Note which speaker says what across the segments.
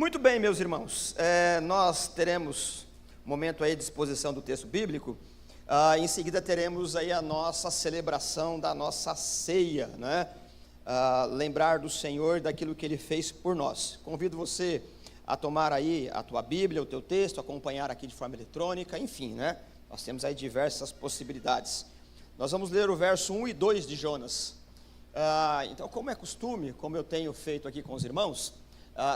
Speaker 1: Muito bem, meus irmãos, nós teremos um momento aí de exposição do texto bíblico. Em seguida teremos aí a nossa celebração da nossa ceia, né? Lembrar do Senhor daquilo que Ele fez por nós. Convido você a tomar aí a tua Bíblia, o teu texto, acompanhar aqui de forma eletrônica, enfim, né? Nós temos aí diversas possibilidades. Nós vamos ler o verso 1 e 2 de Jonas. Então, como é costume, como eu tenho feito aqui com os irmãos,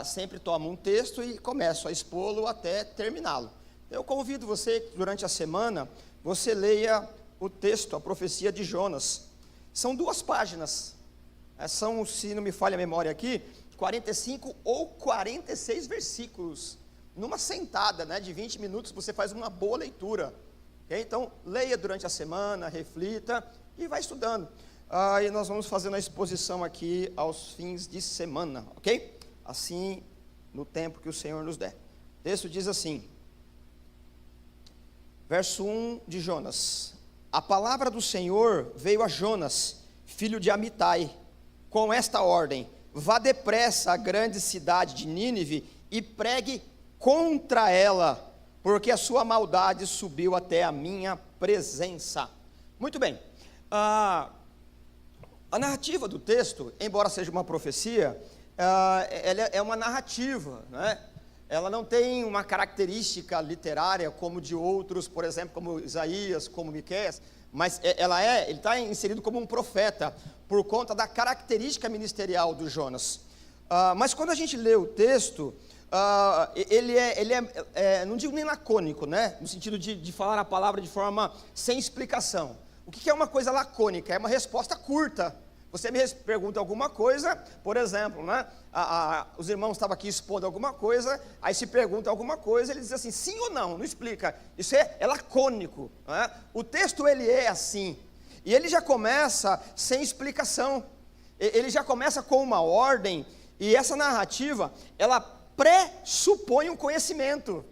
Speaker 1: sempre tomo um texto e começo a expô-lo até terminá-lo. Eu convido você que durante a semana você leia o texto, a profecia de Jonas. São 2 páginas, são, se não me falha a memória aqui, 45 ou 46 versículos. Numa sentada, né, de 20 minutos você faz uma boa leitura. Okay? Então leia durante a semana, reflita e vai estudando. E nós vamos fazendo a exposição aqui aos fins de semana, ok? Assim, no tempo que o Senhor nos der. O texto diz assim, verso 1 de Jonas: A palavra do Senhor veio a Jonas, filho de Amitai, com esta ordem: vá depressa à grande cidade de Nínive e pregue contra ela, porque a sua maldade subiu até a minha presença. Muito bem, a narrativa do texto, embora seja uma profecia, ela é uma narrativa, né? Ela não tem uma característica literária como de outros, por exemplo, como Isaías, como Miqueias, mas ele está inserido como um profeta, por conta da característica ministerial do Jonas. Mas quando a gente lê o texto, ele é, não digo nem lacônico, né? No sentido de falar a palavra de forma sem explicação. O que é uma coisa lacônica? É uma resposta curta. Você me pergunta alguma coisa, por exemplo, né? Os irmãos estavam aqui expondo alguma coisa, aí se pergunta alguma coisa, ele diz assim, sim ou não explica. Isso é lacônico, né? O texto ele é assim, e ele já começa sem explicação, ele já começa com uma ordem, e essa narrativa, ela pressupõe um conhecimento,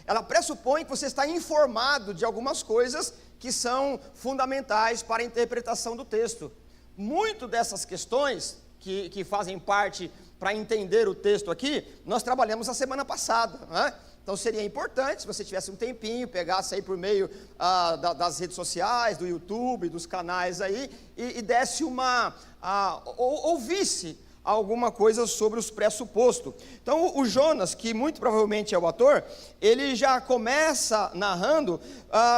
Speaker 1: ela pressupõe que você está informado de algumas coisas que são fundamentais para a interpretação do texto. Muito dessas questões que fazem parte para entender o texto aqui, nós trabalhamos a semana passada, né? Então seria importante, se você tivesse um tempinho, pegasse aí por meio das redes sociais, do YouTube, dos canais aí, e desse ouvisse alguma coisa sobre os pressupostos. Então o Jonas, que muito provavelmente é o ator, ele já começa narrando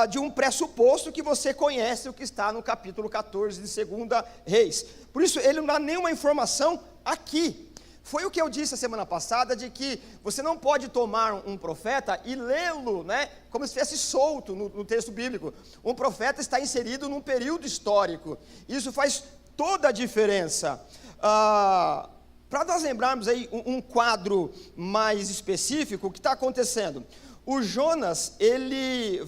Speaker 1: de um pressuposto que você conhece, o que está no capítulo 14 de 2 Reis. Por isso ele não dá nenhuma informação aqui. Foi o que eu disse a semana passada, de que você não pode tomar um profeta e lê-lo, né, como se estivesse solto no texto bíblico. Um profeta está inserido num período histórico. Isso faz toda a diferença. Para nós lembrarmos aí um quadro mais específico, o que está acontecendo? O Jonas, ele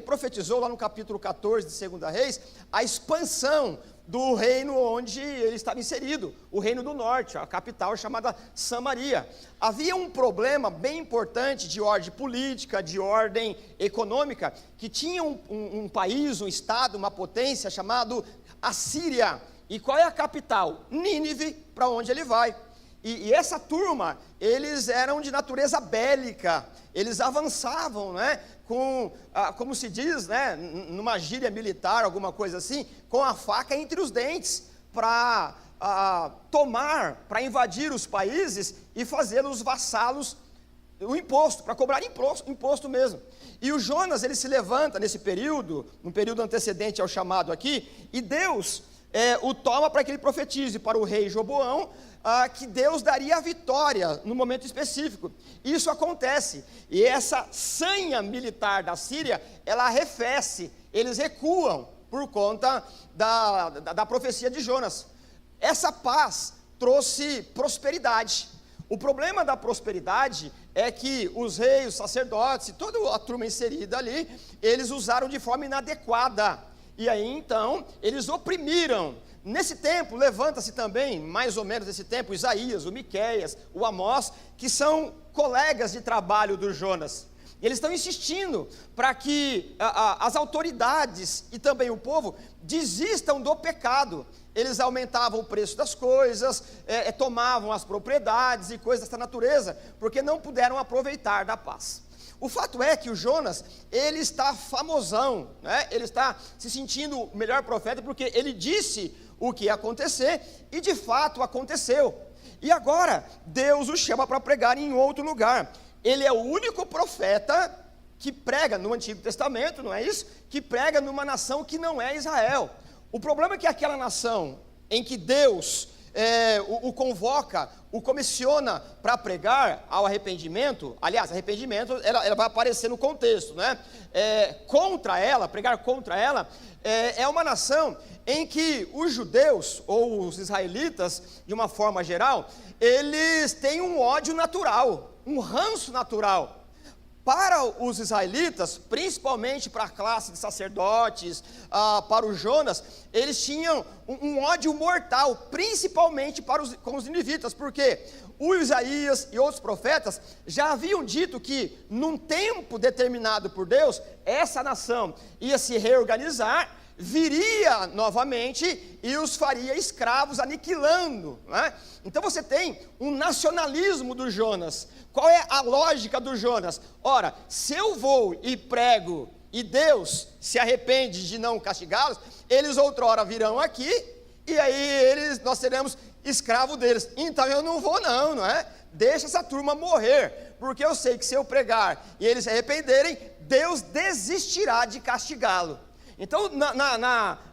Speaker 1: profetizou lá no capítulo 14 de 2 Reis, a expansão do reino onde ele estava inserido, o reino do norte, a capital chamada Samaria. Havia um problema bem importante de ordem política, de ordem econômica, que tinha um país, um estado, uma potência chamado Assíria. E qual é a capital? Nínive, para onde ele vai. E essa turma, eles eram de natureza bélica, eles avançavam, né, como se diz, né, numa gíria militar, alguma coisa assim, com a faca entre os dentes, para para invadir os países e fazê-los vassalos o imposto, para cobrar imposto mesmo. E o Jonas, ele se levanta nesse período, no período antecedente ao chamado aqui, e Deus o toma para que ele profetize para o rei Jeroboão, que Deus daria a vitória no momento específico. Isso acontece, e essa sanha militar da Síria, ela arrefece, eles recuam por conta da profecia de Jonas. Essa paz trouxe prosperidade. O problema da prosperidade é que os reis, os sacerdotes e toda a turma inserida ali, eles usaram de forma inadequada, e aí então eles oprimiram. Nesse tempo, levanta-se também, mais ou menos nesse tempo, Isaías, o Miqueias, o Amós, que são colegas de trabalho do Jonas. E eles estão insistindo para que as autoridades e também o povo desistam do pecado. Eles aumentavam o preço das coisas, tomavam as propriedades e coisas dessa natureza, porque não puderam aproveitar da paz. O fato é que o Jonas, ele está famosão, né? Ele está se sentindo o melhor profeta, porque ele disse o que ia acontecer, e de fato aconteceu. E agora, Deus o chama para pregar em outro lugar. Ele é o único profeta que prega no Antigo Testamento, não é isso? Que prega numa nação que não é Israel. O problema é que aquela nação em que Deus o convoca, o comissiona para pregar ao arrependimento, aliás, arrependimento, ela vai aparecer no contexto, né? Pregar contra ela, é uma nação em que os judeus, ou os israelitas, de uma forma geral, eles têm um ódio natural, um ranço natural. Para os israelitas, principalmente para a classe de sacerdotes, para os Jonas, eles tinham um ódio mortal, principalmente com os ninivitas, porque o Isaías e outros profetas já haviam dito que, num tempo determinado por Deus, essa nação ia se reorganizar, viria novamente e os faria escravos, aniquilando, né? Então você tem um nacionalismo do Jonas. Qual é a lógica do Jonas? Ora, se eu vou e prego e Deus se arrepende de não castigá-los, eles outrora virão aqui e aí nós seremos escravos deles. Então eu não vou não é? Deixa essa turma morrer, porque eu sei que se eu pregar e eles se arrependerem, Deus desistirá de castigá-lo. Então,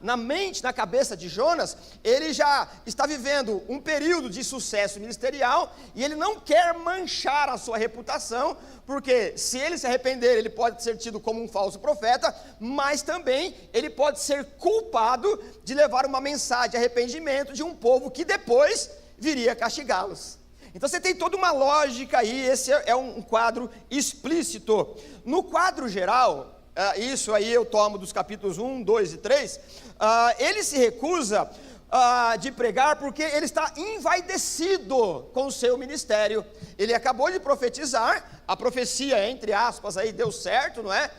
Speaker 1: na mente, na cabeça de Jonas, ele já está vivendo um período de sucesso ministerial e ele não quer manchar a sua reputação, porque se ele se arrepender, ele pode ser tido como um falso profeta, mas também ele pode ser culpado de levar uma mensagem de arrependimento de um povo que depois viria castigá-los. Então você tem toda uma lógica aí, esse é um quadro explícito. No quadro geral, isso aí eu tomo dos capítulos 1, 2 e 3, ele se recusa de pregar porque ele está envaidecido com o seu ministério. Ele acabou de profetizar, a profecia, entre aspas, aí deu certo, não é?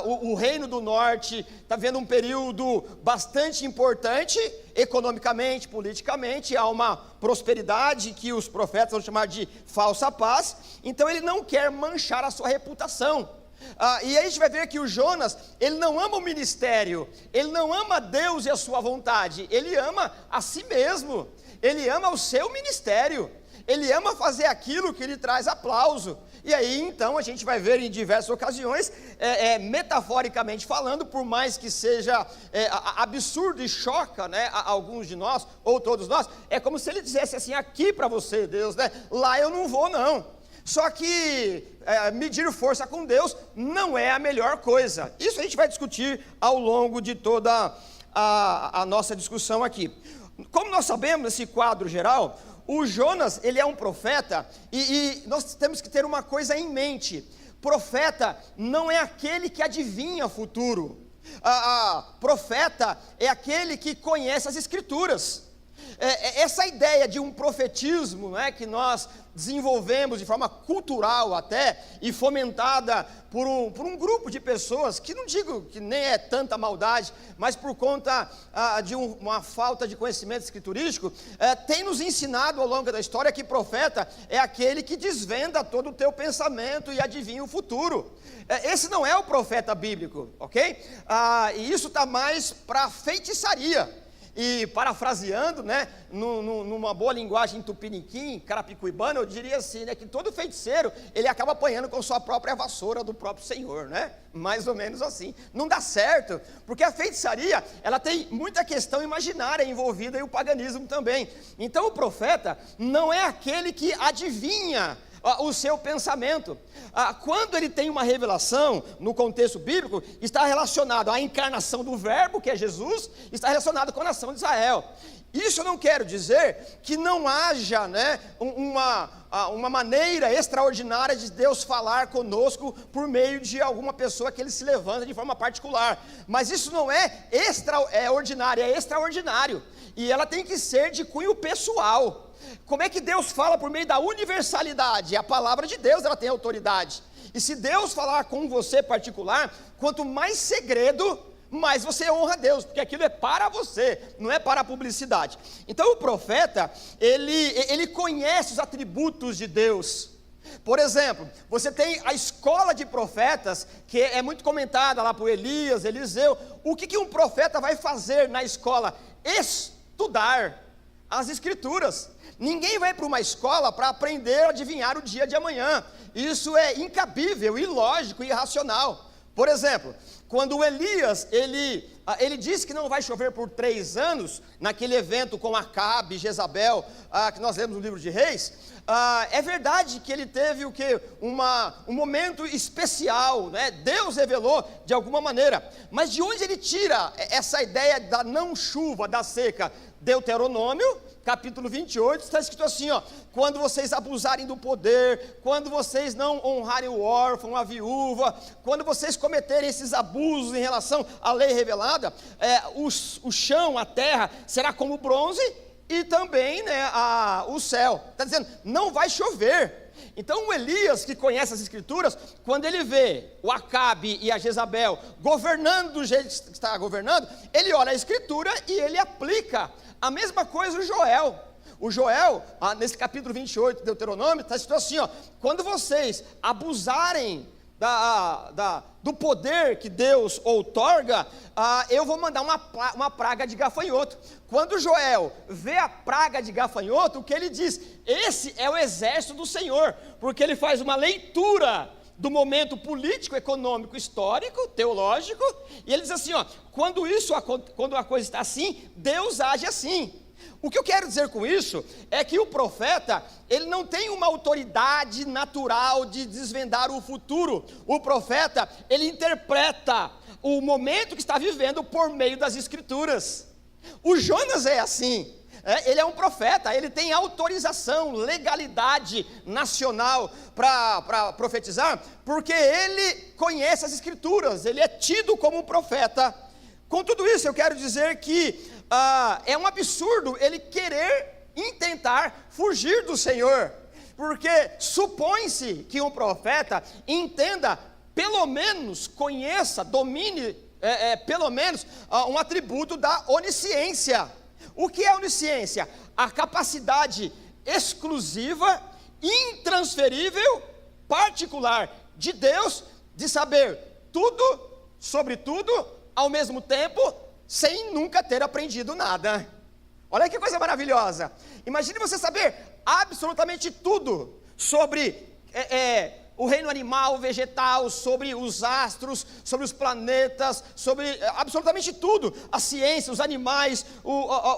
Speaker 1: O reino do norte está vendo um período bastante importante, economicamente, politicamente, há uma prosperidade que os profetas vão chamar de falsa paz, então ele não quer manchar a sua reputação. E aí a gente vai ver que o Jonas, ele não ama o ministério, ele não ama Deus e a sua vontade, ele ama a si mesmo, ele ama o seu ministério, ele ama fazer aquilo que lhe traz aplauso. E aí então a gente vai ver em diversas ocasiões, metaforicamente falando, por mais que seja absurdo e choca, né, a alguns de nós, ou todos nós, é como se ele dissesse assim: aqui para você Deus, né, lá eu não vou não. Só que medir força com Deus não é a melhor coisa. Isso a gente vai discutir ao longo de toda a nossa discussão aqui. Como nós sabemos, nesse quadro geral, o Jonas, ele é um profeta, e nós temos que ter uma coisa em mente: profeta não é aquele que adivinha o futuro. Profeta é aquele que conhece as Escrituras. Essa ideia de um profetismo, né, que nós desenvolvemos de forma cultural até, e fomentada por um grupo de pessoas, que não digo que nem é tanta maldade, mas por conta de uma falta de conhecimento escriturístico, tem nos ensinado ao longo da história que profeta é aquele que desvenda todo o teu pensamento e adivinha o futuro. Esse não é o profeta bíblico, ok? E isso está mais para feitiçaria. E parafraseando, né, numa boa linguagem tupiniquim, carapicuibana, eu diria assim, né, que todo feiticeiro, ele acaba apanhando com sua própria vassoura do próprio Senhor, né? Mais ou menos assim. Não dá certo, porque a feitiçaria, ela tem muita questão imaginária envolvida, e o paganismo também. Então o profeta não é aquele que adivinha o seu pensamento. Quando ele tem uma revelação no contexto bíblico, está relacionado à encarnação do verbo, que é Jesus, está relacionado com a nação de Israel. Isso eu não quero dizer que não haja, né, uma maneira extraordinária de Deus falar conosco por meio de alguma pessoa que ele se levanta de forma particular, mas isso não é ordinário, é extraordinário, e ela tem que ser de cunho pessoal. Como é que Deus fala? Por meio da universalidade. A palavra de Deus, ela tem autoridade. E se Deus falar com você particular, quanto mais segredo, mais você honra a Deus, porque aquilo é para você, não é para a publicidade. Então o profeta, ele conhece os atributos de Deus. Por exemplo, você tem a escola de profetas, que é muito comentada lá por Elias, Eliseu. O que um profeta vai fazer na escola? Estudar as escrituras. Ninguém vai para uma escola para aprender a adivinhar o dia de amanhã. Isso é incabível, ilógico e irracional. Por exemplo, quando Elias, ele disse que não vai chover por 3 anos, naquele evento com Acabe e Jezabel, que nós lemos no livro de Reis, é verdade que ele teve um momento especial, né? Deus revelou de alguma maneira, mas de onde ele tira essa ideia da não chuva, da seca? Deuteronômio, capítulo 28, está escrito assim, ó: quando vocês abusarem do poder, quando vocês não honrarem o órfão, a viúva, quando vocês cometerem esses abusos em relação à lei revelada, o chão, a terra, será como bronze, e também, né, o céu. Está dizendo, não vai chover. Então o Elias, que conhece as escrituras, quando ele vê o Acabe e a Jezabel governando do jeito que está governando, ele olha a escritura e ele aplica. A mesma coisa o Joel, nesse capítulo 28 de Deuteronômio, está escrito assim, ó: quando vocês abusarem do poder que Deus outorga, eu vou mandar uma praga de gafanhoto. Quando Joel vê a praga de gafanhoto, o que ele diz? Esse é o exército do Senhor, porque ele faz uma leitura do momento político, econômico, histórico, teológico, e ele diz assim, ó: quando a coisa está assim, Deus age assim. O que eu quero dizer com isso é que o profeta, ele não tem uma autoridade natural de desvendar o futuro. O profeta, ele interpreta o momento que está vivendo por meio das escrituras. O Jonas é assim. Ele é um profeta, ele tem autorização, legalidade nacional para profetizar, porque ele conhece as escrituras, ele é tido como um profeta. Com tudo isso, eu quero dizer que é um absurdo ele querer intentar fugir do Senhor, porque supõe-se que um profeta entenda, pelo menos conheça, domine, pelo menos um atributo da onisciência. O que é onisciência? A capacidade exclusiva, intransferível, particular de Deus, de saber tudo, sobre tudo, ao mesmo tempo, sem nunca ter aprendido nada. Olha que coisa maravilhosa. Imagine você saber absolutamente tudo sobre o reino animal, vegetal, sobre os astros, sobre os planetas, sobre absolutamente tudo, a ciência, os animais,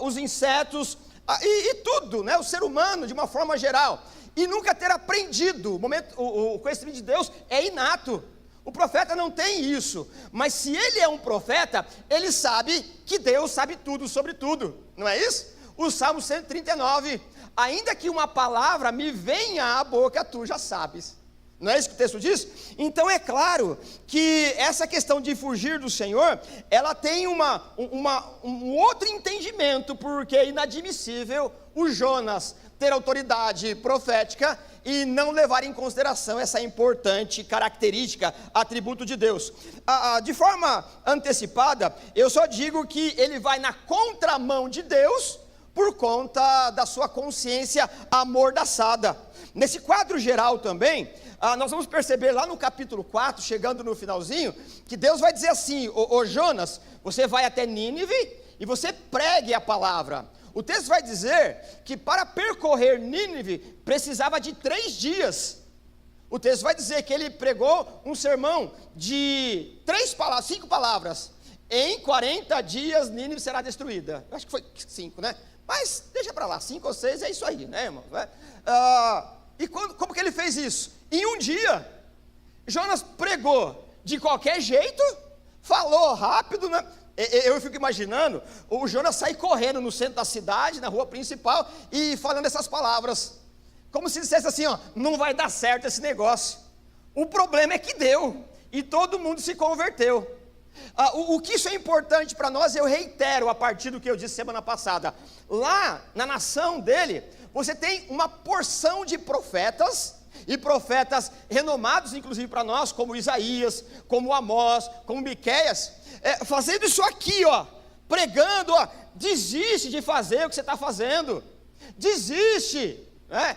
Speaker 1: os insetos, e tudo, né? O ser humano de uma forma geral, e nunca ter aprendido. O conhecimento de Deus é inato. O profeta não tem isso, mas se ele é um profeta, ele sabe que Deus sabe tudo sobre tudo, não é isso? O Salmo 139, ainda que uma palavra me venha à boca, tu já sabes. Não é isso que o texto diz? Então é claro que essa questão de fugir do Senhor, ela tem um outro entendimento, porque é inadmissível o Jonas ter autoridade profética e não levar em consideração essa importante característica, atributo de Deus. De forma antecipada, eu só digo que ele vai na contramão de Deus por conta da sua consciência amordaçada. Nesse quadro geral também, nós vamos perceber lá no capítulo 4, chegando no finalzinho, que Deus vai dizer assim: ô Jonas, você vai até Nínive e você pregue a palavra. O texto vai dizer que para percorrer Nínive precisava de 3 dias. O texto vai dizer que ele pregou um sermão de 5 palavras. Em 40 dias Nínive será destruída. Eu acho que foi 5, né? Mas deixa para lá, 5 ou 6 é isso aí, né, irmão? E como que ele fez isso? Em um dia. Jonas pregou de qualquer jeito, falou rápido, né? Eu fico imaginando o Jonas sair correndo no centro da cidade, na rua principal, e falando essas palavras, como se dissesse assim, ó: não vai dar certo esse negócio. O problema é que deu, e todo mundo se converteu. O que isso é importante para nós, eu reitero a partir do que eu disse semana passada. Lá na nação dele, você tem uma porção de profetas e profetas renomados, inclusive para nós, como Isaías, como Amós, como Miqueias, fazendo isso aqui, ó, pregando, ó, desiste de fazer o que você está fazendo, desiste, né?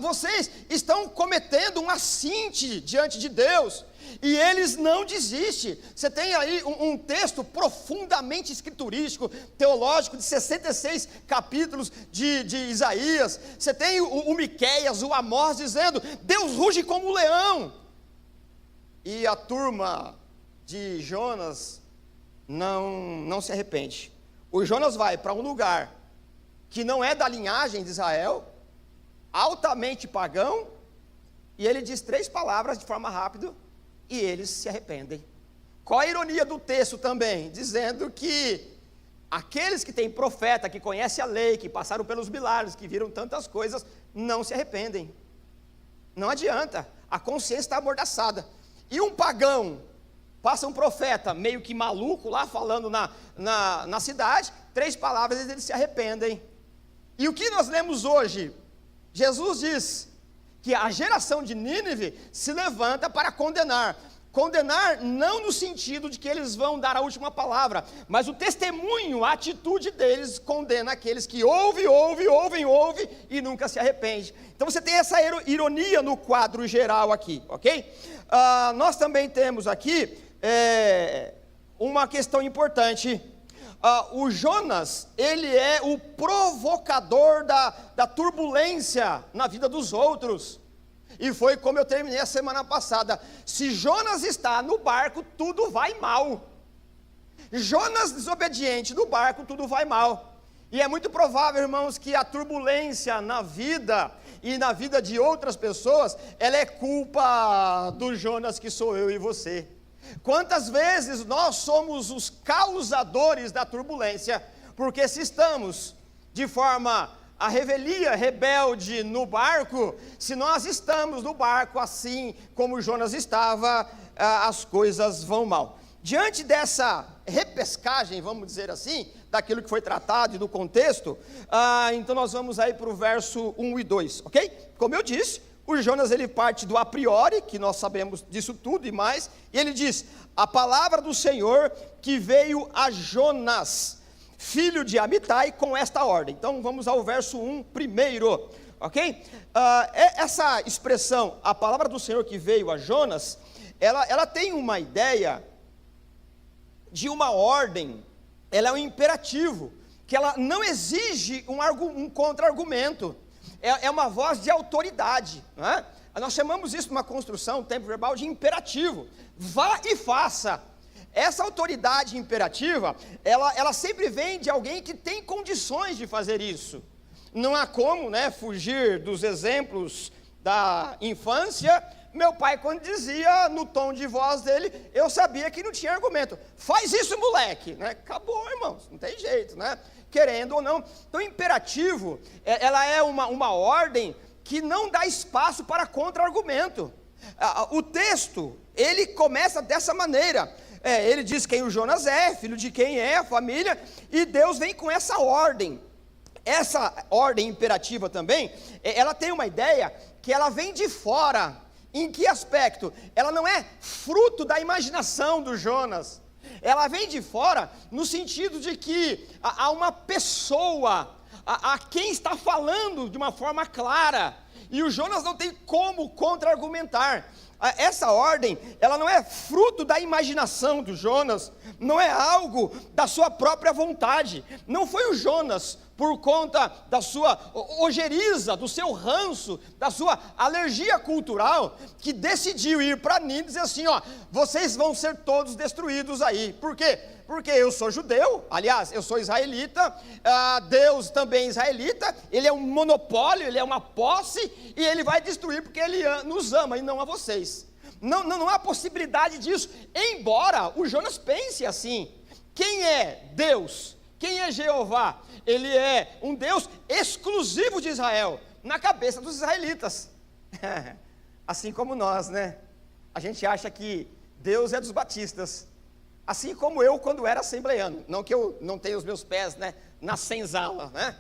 Speaker 1: Vocês estão cometendo um assinte diante de Deus, e eles não desistem. Você tem aí um texto profundamente escriturístico, teológico, de 66 capítulos de Isaías. Você tem o Miqueias, o Amós dizendo, Deus ruge como um leão. E a turma de Jonas não se arrepende. O Jonas vai para um lugar que não é da linhagem de Israel, altamente pagão, e ele diz 3 palavras de forma rápida, e eles se arrependem. Qual a ironia do texto também? Dizendo que aqueles que têm profeta, que conhecem a lei, que passaram pelos milagres, que viram tantas coisas, não se arrependem. Não adianta, a consciência está amordaçada. E um pagão, passa um profeta meio que maluco lá, falando na cidade, 3 palavras e eles se arrependem. E o que nós lemos hoje? Jesus diz que a geração de Nínive se levanta para condenar. Condenar não no sentido de que eles vão dar a última palavra, mas o testemunho, a atitude deles condena aqueles que ouvem e nunca se arrependem. Então você tem essa ironia no quadro geral aqui, ok? Nós também temos aqui uma questão importante. O Jonas, ele é o provocador da turbulência na vida dos outros, e foi como eu terminei a semana passada. Se Jonas está no barco, tudo vai mal. Jonas desobediente no barco, tudo vai mal. E é muito provável, irmãos, que a turbulência na vida e na vida de outras pessoas, ela é culpa do Jonas, que sou eu e você. Quantas vezes nós somos os causadores da turbulência, porque se estamos de forma a revelia, rebelde no barco, se nós estamos no barco assim como Jonas estava, as coisas vão mal. Diante dessa repescagem, vamos dizer assim, daquilo que foi tratado e do contexto, então nós vamos aí para o verso 1 e 2, ok? Como eu disse, o Jonas ele parte do a priori, que nós sabemos disso tudo e mais, e ele diz, a palavra do Senhor que veio a Jonas, filho de Amitai, com esta ordem. Então vamos ao verso 1 primeiro, ok? Essa expressão, a palavra do Senhor que veio a Jonas, ela tem uma ideia de uma ordem, ela é um imperativo, que ela não exige um contra-argumento, é uma voz de autoridade, não é? Nós chamamos isso numa construção, tempo verbal, de imperativo. Vá e faça. Essa autoridade imperativa, ela sempre vem de alguém que tem condições de fazer isso. Não há como, né, fugir dos exemplos da infância. Meu pai, quando dizia no tom de voz dele, eu sabia que não tinha argumento. Faz isso, moleque, né? Acabou, irmãos, não tem jeito, né? Querendo ou não. Então, imperativo, ela é uma ordem que não dá espaço para contra-argumento. O texto, ele começa dessa maneira. Ele diz quem o Jonas é, filho de quem é a família, e Deus vem com essa ordem. Essa ordem imperativa também, ela tem uma ideia que ela vem de fora. Em que aspecto? Ela não é fruto da imaginação do Jonas. Ela vem de fora no sentido de que há uma pessoa a quem está falando de uma forma clara, e o Jonas não tem como contra-argumentar. Essa ordem, ela não é fruto da imaginação do Jonas, não é algo da sua própria vontade. Não foi o Jonas, por conta da sua ojeriza, do seu ranço, da sua alergia cultural, que decidiu ir para Nínive e dizer assim, ó, vocês vão ser todos destruídos aí. Por quê? Porque eu sou judeu, aliás, eu sou israelita, Deus também é israelita, ele é um monopólio, ele é uma posse, e ele vai destruir porque ele nos ama e não a vocês. Não há possibilidade disso, embora o Jonas pense assim. Quem é Deus? Quem é Jeová? Ele é um Deus exclusivo de Israel, na cabeça dos israelitas. Assim como nós, né? A gente acha que Deus é dos batistas. Assim como eu, quando era assembleiano. Não que eu não tenha os meus pés, né, na senzala, né?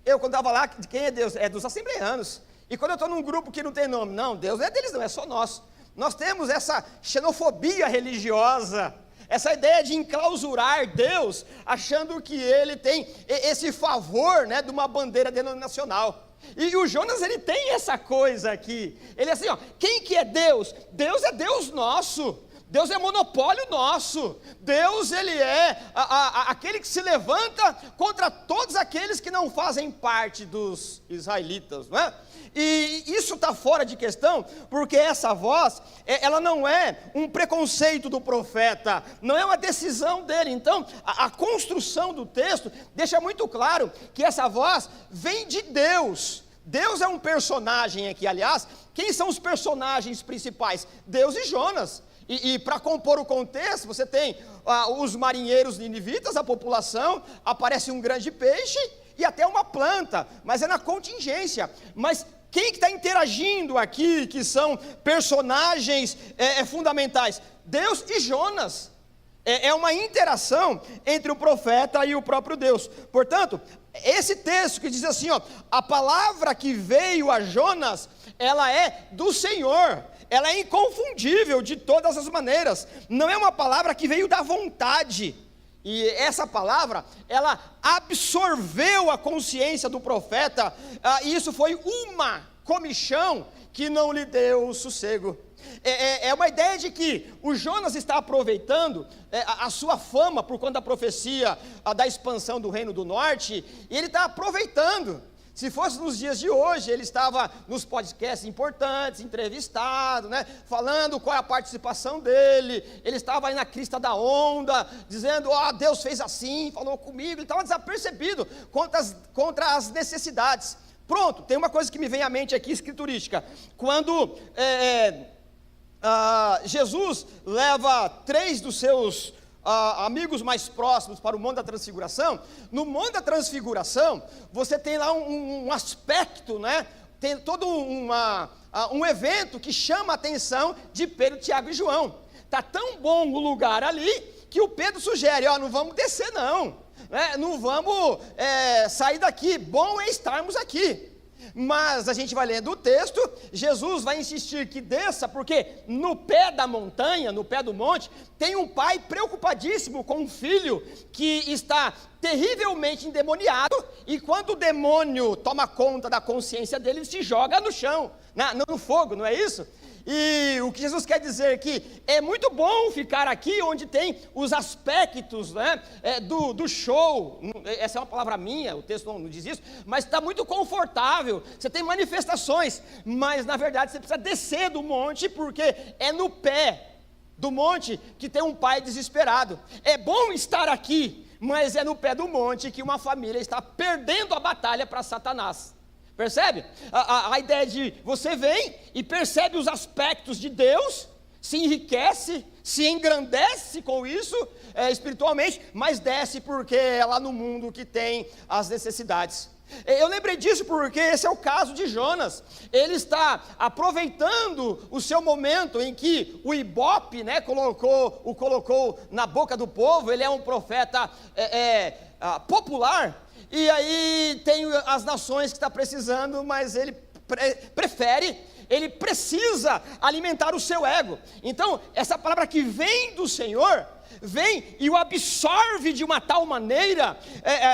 Speaker 1: Eu, quando estava lá, de quem é Deus? É dos assembleianos. E quando eu estou num grupo que não tem nome, não, Deus não é deles não, é só nosso. Nós temos essa xenofobia religiosa, essa ideia de enclausurar Deus, achando que Ele tem esse favor, né, de uma bandeira denominacional. E o Jonas, ele tem essa coisa aqui, ele é assim, ó, quem que é Deus? Deus é Deus nosso, Deus é monopólio nosso, Deus ele é aquele que se levanta contra todos aqueles que não fazem parte dos israelitas, não é? E isso está fora de questão, porque essa voz, ela não é um preconceito do profeta, não é uma decisão dele. Então, a construção do texto deixa muito claro que essa voz vem de Deus. Deus é um personagem aqui, aliás, quem são os personagens principais? Deus e Jonas. E para compor o contexto, você tem os marinheiros ninivitas, a população, aparece um grande peixe e até uma planta, mas é na contingência. Mas quem que está interagindo aqui, que são personagens fundamentais? Deus e Jonas. É uma interação entre o profeta e o próprio Deus. Portanto, esse texto que diz assim, ó, a palavra que veio a Jonas, ela é do Senhor, ela é inconfundível de todas as maneiras, não é uma palavra que veio da vontade, e essa palavra, ela absorveu a consciência do profeta, e isso foi uma comichão que não lhe deu sossego. É uma ideia de que o Jonas está aproveitando a sua fama por conta da profecia da expansão do reino do norte, e ele está aproveitando. Se fosse nos dias de hoje, ele estava nos podcasts importantes, entrevistado, né, falando qual é a participação dele, ele estava aí na crista da onda, dizendo, Deus fez assim, falou comigo, ele estava desapercebido contra as necessidades. Pronto, tem uma coisa que me vem à mente aqui, escriturística, quando Jesus leva 3 dos seus amigos mais próximos para o Monte da Transfiguração. No Monte da Transfiguração, você tem lá um aspecto, né? Tem todo um evento que chama a atenção de Pedro, Tiago e João. Está tão bom o lugar ali, que o Pedro sugere, não vamos descer não, né? Não vamos sair daqui, bom é estarmos aqui. Mas a gente vai lendo o texto, Jesus vai insistir que desça, porque no pé da montanha, no pé do monte, tem um pai preocupadíssimo com um filho que está terrivelmente endemoniado, e quando o demônio toma conta da consciência dele, ele se joga no chão, no fogo, não é isso? E o que Jesus quer dizer que é muito bom ficar aqui onde tem os aspectos, né, do show. Essa é uma palavra minha, o texto não diz isso, mas está muito confortável, você tem manifestações, mas na verdade você precisa descer do monte, porque é no pé do monte que tem um pai desesperado. É bom estar aqui, mas é no pé do monte que uma família está perdendo a batalha para Satanás. Percebe? A ideia de você vem e percebe os aspectos de Deus, se enriquece, se engrandece com isso espiritualmente, mas desce porque é lá no mundo que tem as necessidades. Eu lembrei disso porque esse é o caso de Jonas. Ele está aproveitando o seu momento em que o Ibope, né, o colocou na boca do povo. Ele é um profeta popular. E aí tem as nações que está precisando, mas ele ele precisa alimentar o seu ego. Então, essa palavra que vem do Senhor, vem e o absorve de uma tal maneira,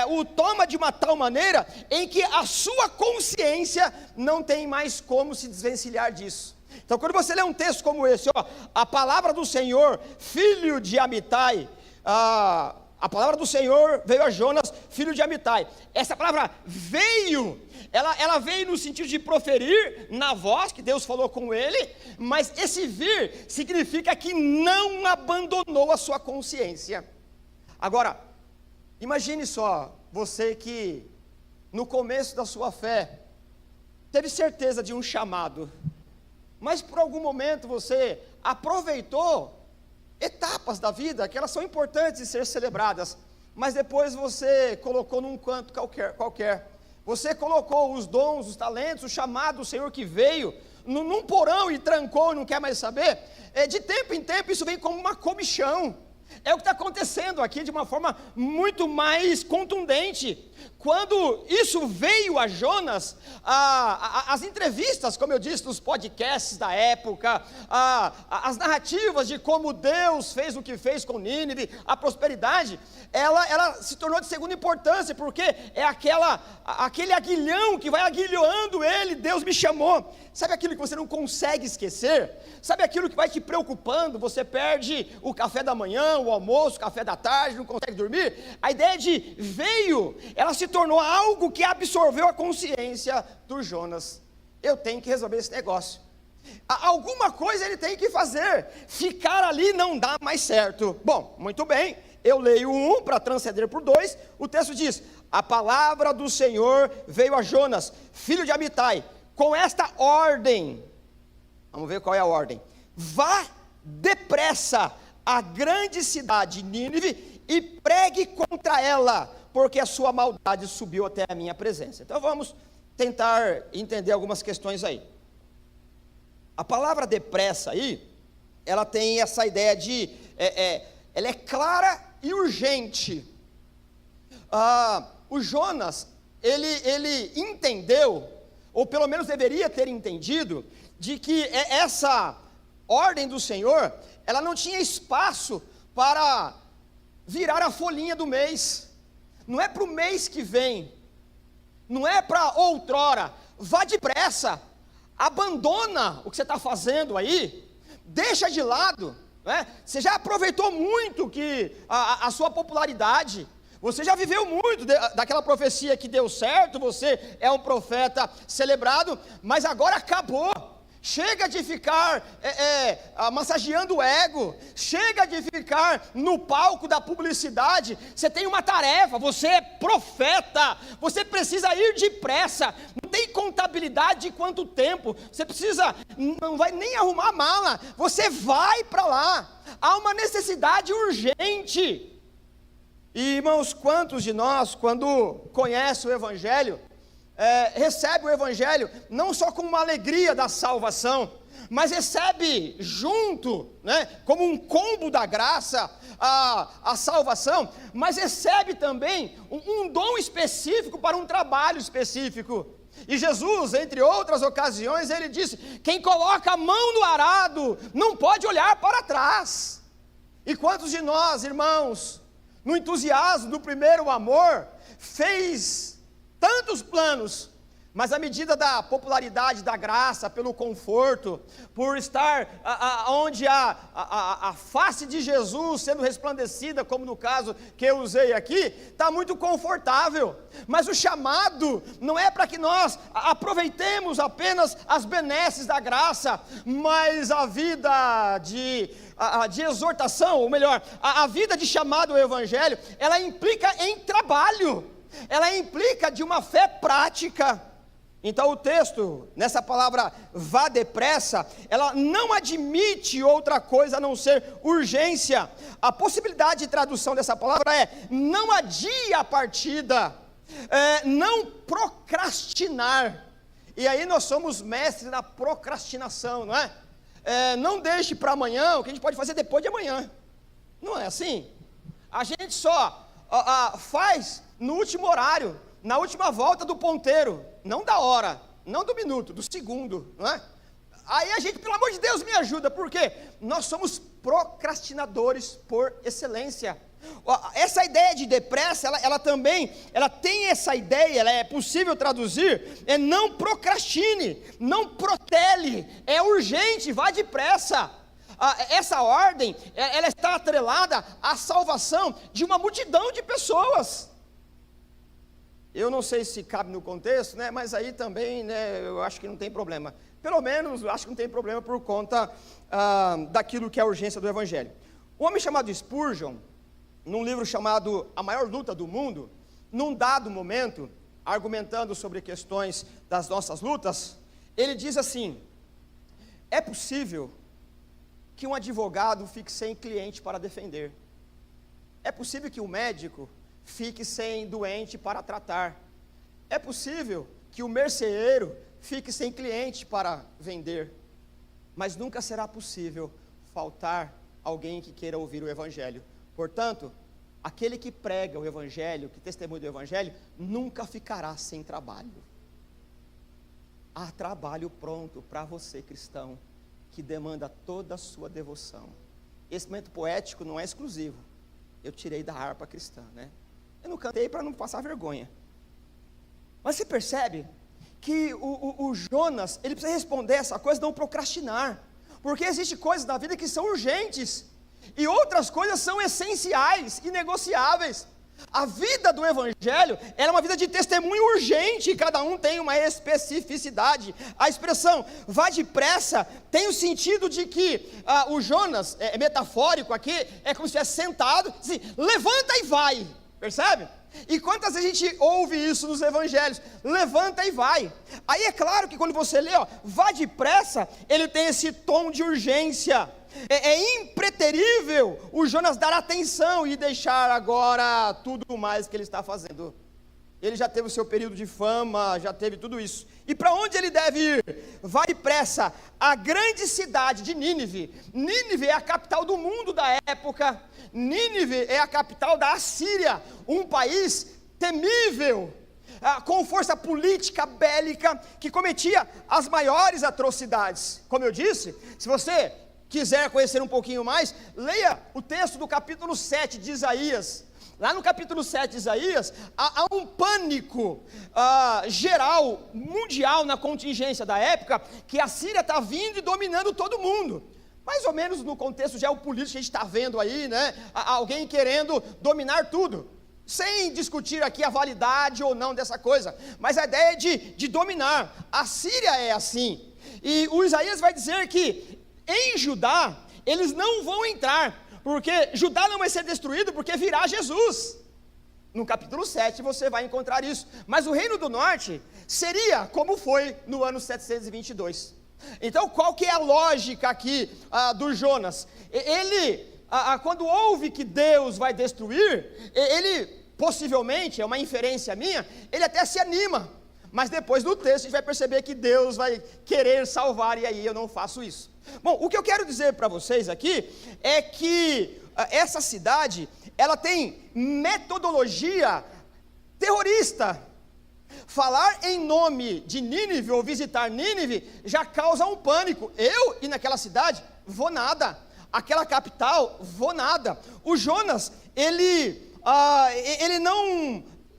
Speaker 1: o toma de uma tal maneira, em que a sua consciência não tem mais como se desvencilhar disso. Então, quando você lê um texto como esse, a palavra do Senhor, filho de Amitai, a palavra do Senhor veio a Jonas, filho de Amitai. Essa palavra veio, ela veio no sentido de proferir na voz que Deus falou com ele, mas esse vir significa que não abandonou a sua consciência. Agora, imagine só, você que no começo da sua fé teve certeza de um chamado, mas por algum momento você aproveitou etapas da vida que elas são importantes de ser celebradas, mas depois você colocou num canto qualquer. Você colocou os dons, os talentos, o chamado do Senhor que veio num porão e trancou e não quer mais saber. De tempo em tempo isso vem como uma comichão. É o que está acontecendo aqui de uma forma muito mais contundente. quando isso veio a Jonas, as entrevistas, como eu disse, nos podcasts da época, as narrativas de como Deus fez o que fez com Nínive, a prosperidade, ela se tornou de segunda importância, porque é aquele aguilhão que vai aguilhando ele. Deus me chamou. Sabe aquilo que você não consegue esquecer? Sabe aquilo que vai te preocupando? Você perde o café da manhã, o almoço, o café da tarde, não consegue dormir? A ideia de veio, ela se tornou algo que absorveu a consciência do Jonas. Eu tenho que resolver esse negócio. Alguma coisa ele tem que fazer. Ficar ali não dá mais certo. Bom, muito bem. Eu leio 1 para transcender por 2. O texto diz: a palavra do Senhor veio a Jonas, filho de Amitai, com esta ordem. Vamos ver qual é a ordem. Vá depressa à grande cidade Nínive e pregue contra ela, porque a sua maldade subiu até a minha presença. Então vamos tentar entender algumas questões aí. A palavra depressa aí, ela tem essa ideia de, ela é clara e urgente. O Jonas, ele entendeu, ou pelo menos deveria ter entendido, de que essa ordem do Senhor, ela não tinha espaço para virar a folhinha do mês. Não é para o mês que vem, não é para outrora. Vá depressa, abandona o que você está fazendo aí, deixa de lado, né? Você já aproveitou muito que a sua popularidade, você já viveu muito daquela profecia que deu certo, você é um profeta celebrado, mas agora acabou. Chega de ficar massageando o ego, chega de ficar no palco da publicidade. Você tem uma tarefa, você é profeta, você precisa ir depressa. Não tem contabilidade de quanto tempo, você precisa, não vai nem arrumar a mala, você vai para lá. Há uma necessidade urgente. E irmãos, quantos de nós, quando conhece o Evangelho, recebe o Evangelho não só com uma alegria da salvação, mas recebe junto, né, como um combo da graça, a salvação, mas recebe também um dom específico para um trabalho específico. E Jesus, entre outras ocasiões, ele disse: quem coloca a mão no arado não pode olhar para trás. E quantos de nós, irmãos, no entusiasmo do primeiro amor, fez tantos planos, mas à medida da popularidade, da graça, pelo conforto, por estar onde a face de Jesus sendo resplandecida, como no caso que eu usei aqui, está muito confortável. Mas o chamado não é para que nós aproveitemos apenas as benesses da graça, mas a vida de exortação, ou melhor, a vida de chamado ao Evangelho, ela implica em trabalho. Ela implica de uma fé prática. Então o texto, nessa palavra vá depressa, ela não admite outra coisa a não ser urgência. A possibilidade de tradução dessa palavra é: não adie a partida, não procrastinar. E aí nós somos mestres na procrastinação, não é? Não deixe para amanhã o que a gente pode fazer depois de amanhã. Não é assim? A gente só faz no último horário, na última volta do ponteiro, não da hora, não do minuto, do segundo, não é? Aí a gente, pelo amor de Deus, me ajuda, porque nós somos procrastinadores por excelência. Essa ideia de depressa, ela também, ela tem essa ideia, ela é possível traduzir, não procrastine, não protele, é urgente, vá depressa. Essa ordem, ela está atrelada à salvação de uma multidão de pessoas. Eu não sei se cabe no contexto, né, mas aí também, né, eu acho que não tem problema. Pelo menos, eu acho que não tem problema por conta daquilo que é a urgência do Evangelho. Um homem chamado Spurgeon, num livro chamado A Maior Luta do Mundo, num dado momento, argumentando sobre questões das nossas lutas, ele diz assim: é possível que um advogado fique sem cliente para defender. É possível que um médico fique sem doente para tratar. É possível que o merceeiro fique sem cliente para vender. Mas nunca será possível faltar alguém que queira ouvir o Evangelho. Portanto, aquele que prega o evangelho, que testemunha do evangelho, nunca ficará sem trabalho. Há trabalho pronto para você, cristão, que demanda toda a sua devoção. Esse momento poético não é exclusivo. Eu tirei da harpa cristã, né? Eu não cantei para não passar vergonha. Mas você percebe que o Jonas, ele precisa responder essa coisa, não procrastinar. Porque existem coisas na vida que são urgentes, e outras coisas são essenciais, inegociáveis. A vida do evangelho, ela é uma vida de testemunho urgente, e cada um tem uma especificidade. A expressão, vá depressa, tem o sentido de que o Jonas, é metafórico aqui, é como se estivesse sentado, assim, levanta e vai, percebe? E quantas vezes a gente ouve isso nos evangelhos? Levanta e vai. Aí é claro que quando você lê, vá depressa, ele tem esse tom de urgência. É impreterível o Jonas dar atenção e deixar agora tudo mais que ele está fazendo. Ele já teve o seu período de fama, já teve tudo isso. E para onde ele deve ir? Vai depressa, a grande cidade de Nínive. Nínive é a capital do mundo da época. Nínive é a capital da Assíria, um país temível, com força política, bélica, que cometia as maiores atrocidades. Como eu disse, se você quiser conhecer um pouquinho mais, leia o texto do capítulo 7 de Isaías. Lá no capítulo 7 de Isaías, há um pânico geral, mundial, na contingência da época, que a Síria está vindo e dominando todo mundo. Mais ou menos no contexto geopolítico que a gente está vendo aí, né? Alguém querendo dominar tudo. Sem discutir aqui a validade ou não dessa coisa, mas a ideia é de dominar. A Síria é assim. E o Isaías vai dizer que em Judá, eles não vão entrar, porque Judá não vai ser destruído, porque virá Jesus. No capítulo 7 você vai encontrar isso. Mas o reino do norte seria como foi no ano 722. Então qual que é a lógica aqui do Jonas? Ele, quando ouve que Deus vai destruir, ele possivelmente, é uma inferência minha, ele até se anima. Mas depois do texto a gente vai perceber que Deus vai querer salvar, e aí eu não faço isso. Bom, o que eu quero dizer para vocês aqui é que essa cidade, ela tem metodologia terrorista. Falar em nome de Nínive ou visitar Nínive já causa um pânico. Eu ir naquela cidade, vou nada. Aquela capital, vou nada. O Jonas, ele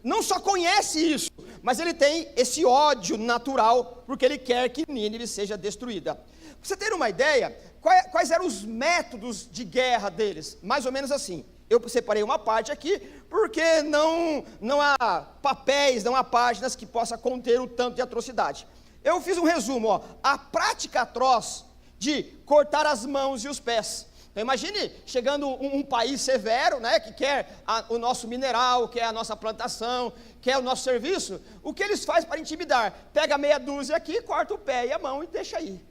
Speaker 1: não só conhece isso, mas ele tem esse ódio natural, porque ele quer que Nínive seja destruída. Pra você ter uma ideia, quais eram os métodos de guerra deles? Mais ou menos assim. Eu separei uma parte aqui, porque não há papéis, não há páginas que possa conter o tanto de atrocidade. Eu fiz um resumo, a prática atroz de cortar as mãos e os pés. Então imagine chegando um país severo, né, que quer o nosso mineral, quer a nossa plantação, quer o nosso serviço. O que eles fazem para intimidar? Pega meia dúzia aqui, corta o pé e a mão e deixa aí.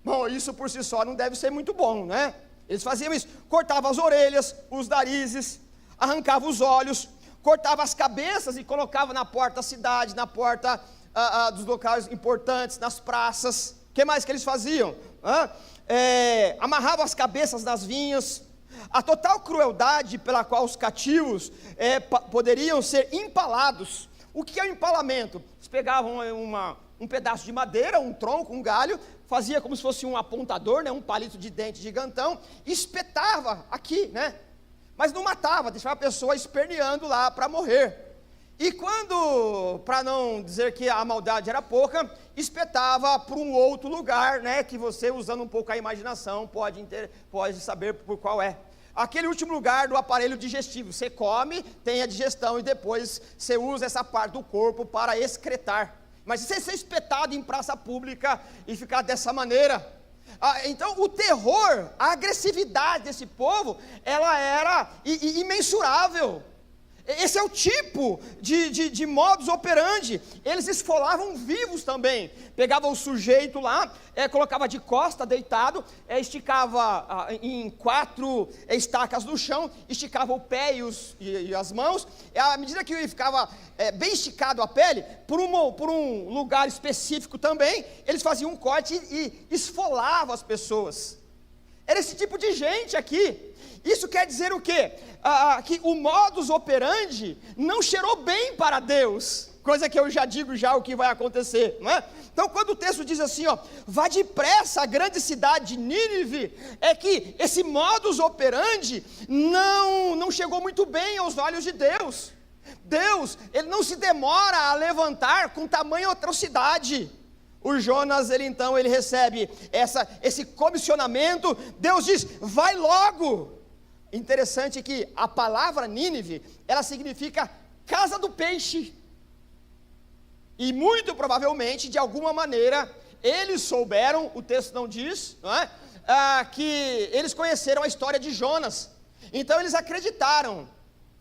Speaker 1: Bom, isso por si só não deve ser muito bom, né? Eles faziam isso, cortavam as orelhas, os narizes, arrancavam os olhos, cortavam as cabeças e colocavam na porta da cidade, na porta dos locais importantes, nas praças. O que mais que eles faziam? Amarravam as cabeças nas vinhas. A total crueldade pela qual os cativos poderiam ser empalados. O que é o empalamento? Eles pegavam um pedaço de madeira, um tronco, um galho, fazia como se fosse um apontador, né, um palito de dente gigantão, espetava aqui, né? Mas não matava, deixava a pessoa esperneando lá para morrer. E quando, para não dizer que a maldade era pouca, espetava para um outro lugar, né, que você, usando um pouco a imaginação, pode saber por qual é. Aquele último lugar do aparelho digestivo. Você come, tem a digestão e depois você usa essa parte do corpo para excretar. Mas se você ser espetado em praça pública e ficar dessa maneira... então o terror, a agressividade desse povo, ela era imensurável. Esse é o tipo de modus operandi. Eles esfolavam vivos também. Pegava o sujeito lá, colocava de costa, deitado, esticava em 4 estacas no chão, esticava o pé e as mãos. À medida que ficava bem esticado a pele, por um lugar específico também, eles faziam um corte e esfolavam as pessoas. Era esse tipo de gente aqui. Isso quer dizer o quê? Que o modus operandi não cheirou bem para Deus, coisa que eu já digo já o que vai acontecer, não é? Então quando o texto diz assim, vá depressa à grande cidade de Nínive, é que esse modus operandi não chegou muito bem aos olhos de Deus. Deus, ele não se demora a levantar com tamanha atrocidade. O Jonas, ele recebe esse comissionamento. Deus diz, vai logo. Interessante que a palavra Nínive, ela significa casa do peixe. E muito provavelmente, de alguma maneira, eles souberam, o texto não diz, não é? Que eles conheceram a história de Jonas. Então eles acreditaram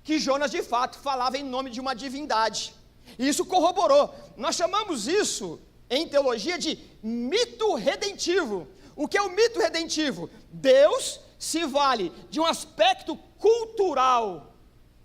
Speaker 1: que Jonas de fato falava em nome de uma divindade. E isso corroborou. Nós chamamos isso em teologia de mito redentivo. O que é o mito redentivo? Deus se vale de um aspecto cultural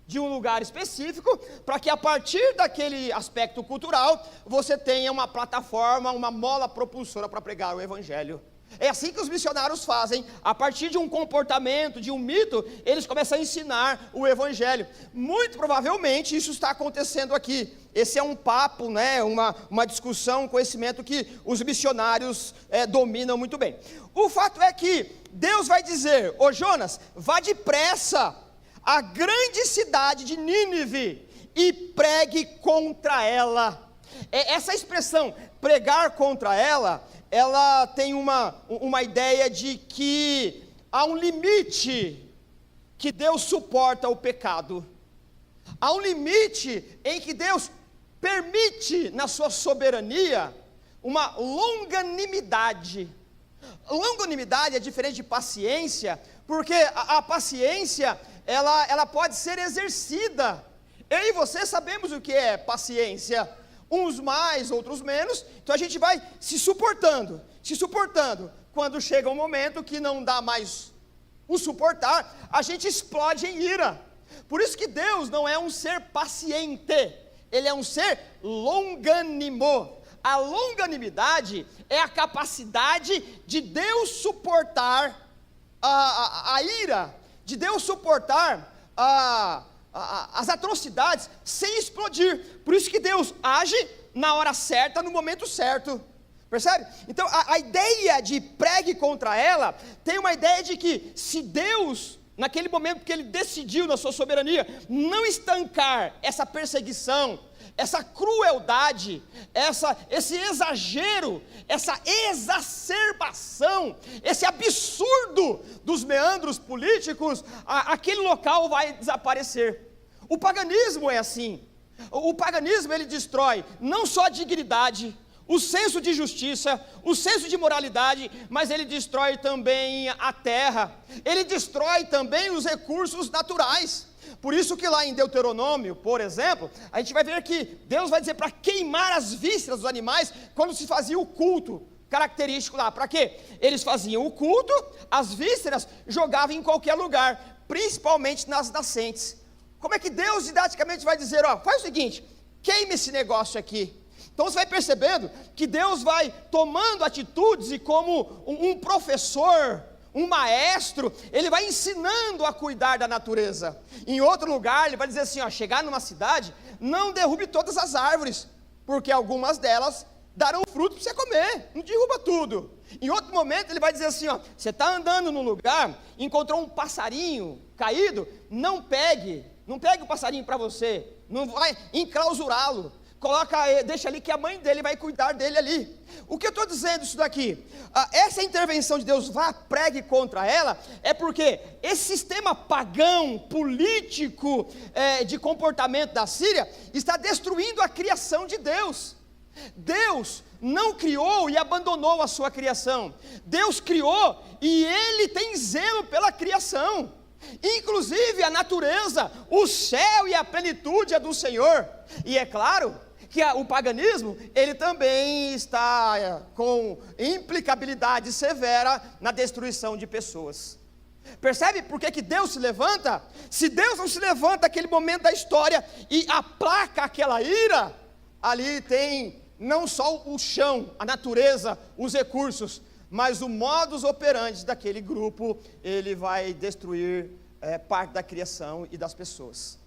Speaker 1: de um lugar específico, para que a partir daquele aspecto cultural, você tenha uma plataforma, uma mola propulsora para pregar o evangelho. É assim que os missionários fazem. A partir de um comportamento, de um mito, eles começam a ensinar o evangelho. Muito provavelmente isso está acontecendo aqui. Esse é um papo, né, uma discussão, um conhecimento que os missionários dominam muito bem. O fato é que Deus vai dizer, Jonas, vá depressa à grande cidade de Nínive e pregue contra ela. Essa expressão, pregar contra ela tem uma ideia de que há um limite que Deus suporta o pecado. Há um limite em que Deus permite, na sua soberania, uma longanimidade. Longanimidade é diferente de paciência, porque a paciência, ela pode ser exercida. Eu e você sabemos o que é paciência. Uns mais, outros menos, então a gente vai se suportando. Quando chega um momento que não dá mais o suportar, a gente explode em ira. Por isso que Deus não é um ser paciente, Ele é um ser longânimo. A longanimidade é a capacidade de Deus suportar a ira, de Deus suportar as atrocidades sem explodir. Por isso que Deus age na hora certa, no momento certo, percebe? Então a ideia de pregue contra ela tem uma ideia de que se Deus, naquele momento que Ele decidiu na sua soberania não estancar essa perseguição, essa crueldade, esse exagero, essa exacerbação, esse absurdo dos meandros políticos, aquele local vai desaparecer. O paganismo é assim. O paganismo, ele destrói não só a dignidade, o senso de justiça, o senso de moralidade, mas ele destrói também a terra, ele destrói também os recursos naturais. Por isso que lá em Deuteronômio, por exemplo, a gente vai ver que Deus vai dizer para queimar as vísceras dos animais quando se fazia o culto característico lá. Para quê? Eles faziam o culto, as vísceras jogavam em qualquer lugar, principalmente nas nascentes. Como é que Deus didaticamente vai dizer, faz o seguinte, queime esse negócio aqui. Então você vai percebendo que Deus vai tomando atitudes e como um professor, um maestro, ele vai ensinando a cuidar da natureza. Em outro lugar, ele vai dizer assim, chegar numa cidade, não derrube todas as árvores, porque algumas delas darão fruto para você comer, não derruba tudo. Em outro momento, ele vai dizer assim, você está andando num lugar, encontrou um passarinho caído, não pegue o passarinho para você, não vai enclausurá-lo, deixa ali que a mãe dele vai cuidar dele ali. O que eu estou dizendo isso daqui? Essa intervenção de Deus, pregue contra ela, é porque esse sistema pagão, político, de comportamento da Síria, está destruindo a criação de Deus. Deus não criou e abandonou a sua criação. Deus criou e Ele tem zelo pela criação. Inclusive a natureza, o céu e a plenitude é do Senhor. E é claro que o paganismo, ele também está com implicabilidade severa na destruição de pessoas. Percebe por que Deus se levanta? Se Deus não se levanta naquele momento da história e aplaca aquela ira, ali tem não só o chão, a natureza, os recursos, mas o modus operandi daquele grupo, ele vai destruir parte da criação e das pessoas.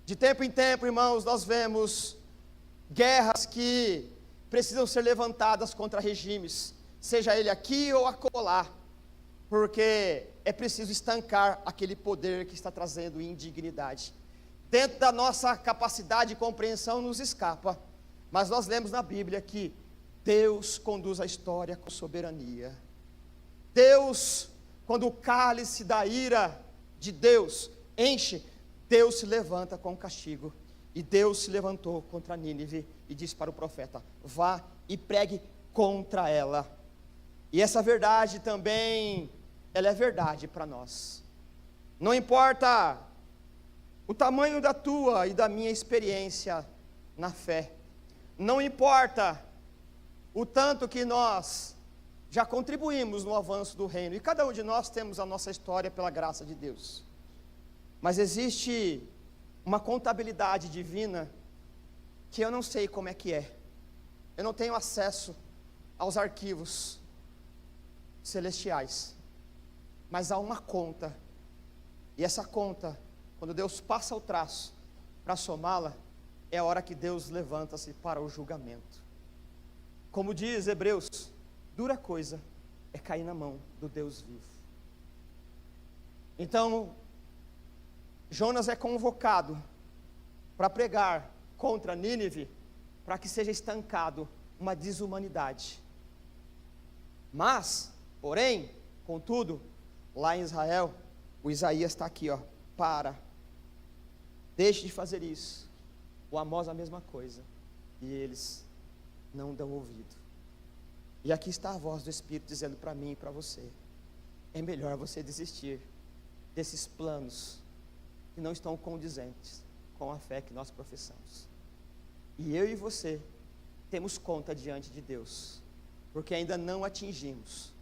Speaker 1: De tempo em tempo, irmãos, nós vemos guerras que precisam ser levantadas contra regimes, seja ele aqui ou acolá, porque é preciso estancar aquele poder que está trazendo indignidade. Dentro da nossa capacidade de compreensão nos escapa, mas nós lemos na Bíblia que Deus conduz a história com soberania. Deus, quando o cálice da ira de Deus enche, Deus se levanta com castigo. E Deus se levantou contra Nínive e disse para o profeta: vá e pregue contra ela. E essa verdade também, ela é verdade para nós. Não importa o tamanho da tua e da minha experiência na fé, não importa o tanto que nós já contribuímos no avanço do reino, e cada um de nós temos a nossa história pela graça de Deus, mas existe uma contabilidade divina que eu não sei como é que é. Eu não tenho acesso aos arquivos celestiais, mas há uma conta, e essa conta, quando Deus passa o traço para somá-la, é a hora que Deus levanta-se para o julgamento. Como diz Hebreus, dura coisa é cair na mão do Deus vivo. Então, Jonas é convocado para pregar contra Nínive, para que seja estancado uma desumanidade. Mas, porém, contudo, lá em Israel, o Isaías está aqui, deixe de fazer isso. O Amós a mesma coisa, e eles não dão ouvido. E aqui está a voz do Espírito dizendo para mim e para você: é melhor você desistir desses planos que não estão condizentes com a fé que nós professamos. E eu e você temos conta diante de Deus, porque ainda não atingimos,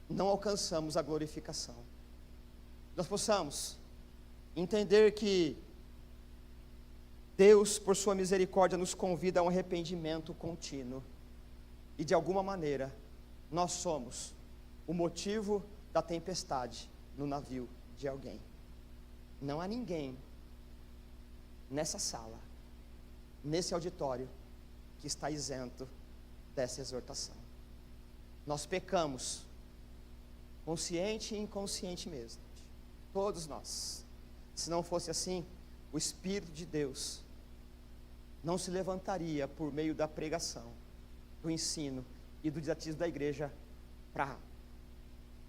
Speaker 1: não alcançamos a glorificação. Nós possamos entender que Deus, por sua misericórdia, nos convida a um arrependimento contínuo, e de alguma maneira nós somos o motivo da tempestade no navio de alguém. Não há ninguém nessa sala, nesse auditório, que está isento dessa exortação. Nós pecamos, consciente e inconsciente mesmo, todos nós. Se não fosse assim, o Espírito de Deus não se levantaria por meio da pregação, do ensino e do didatismo da igreja para,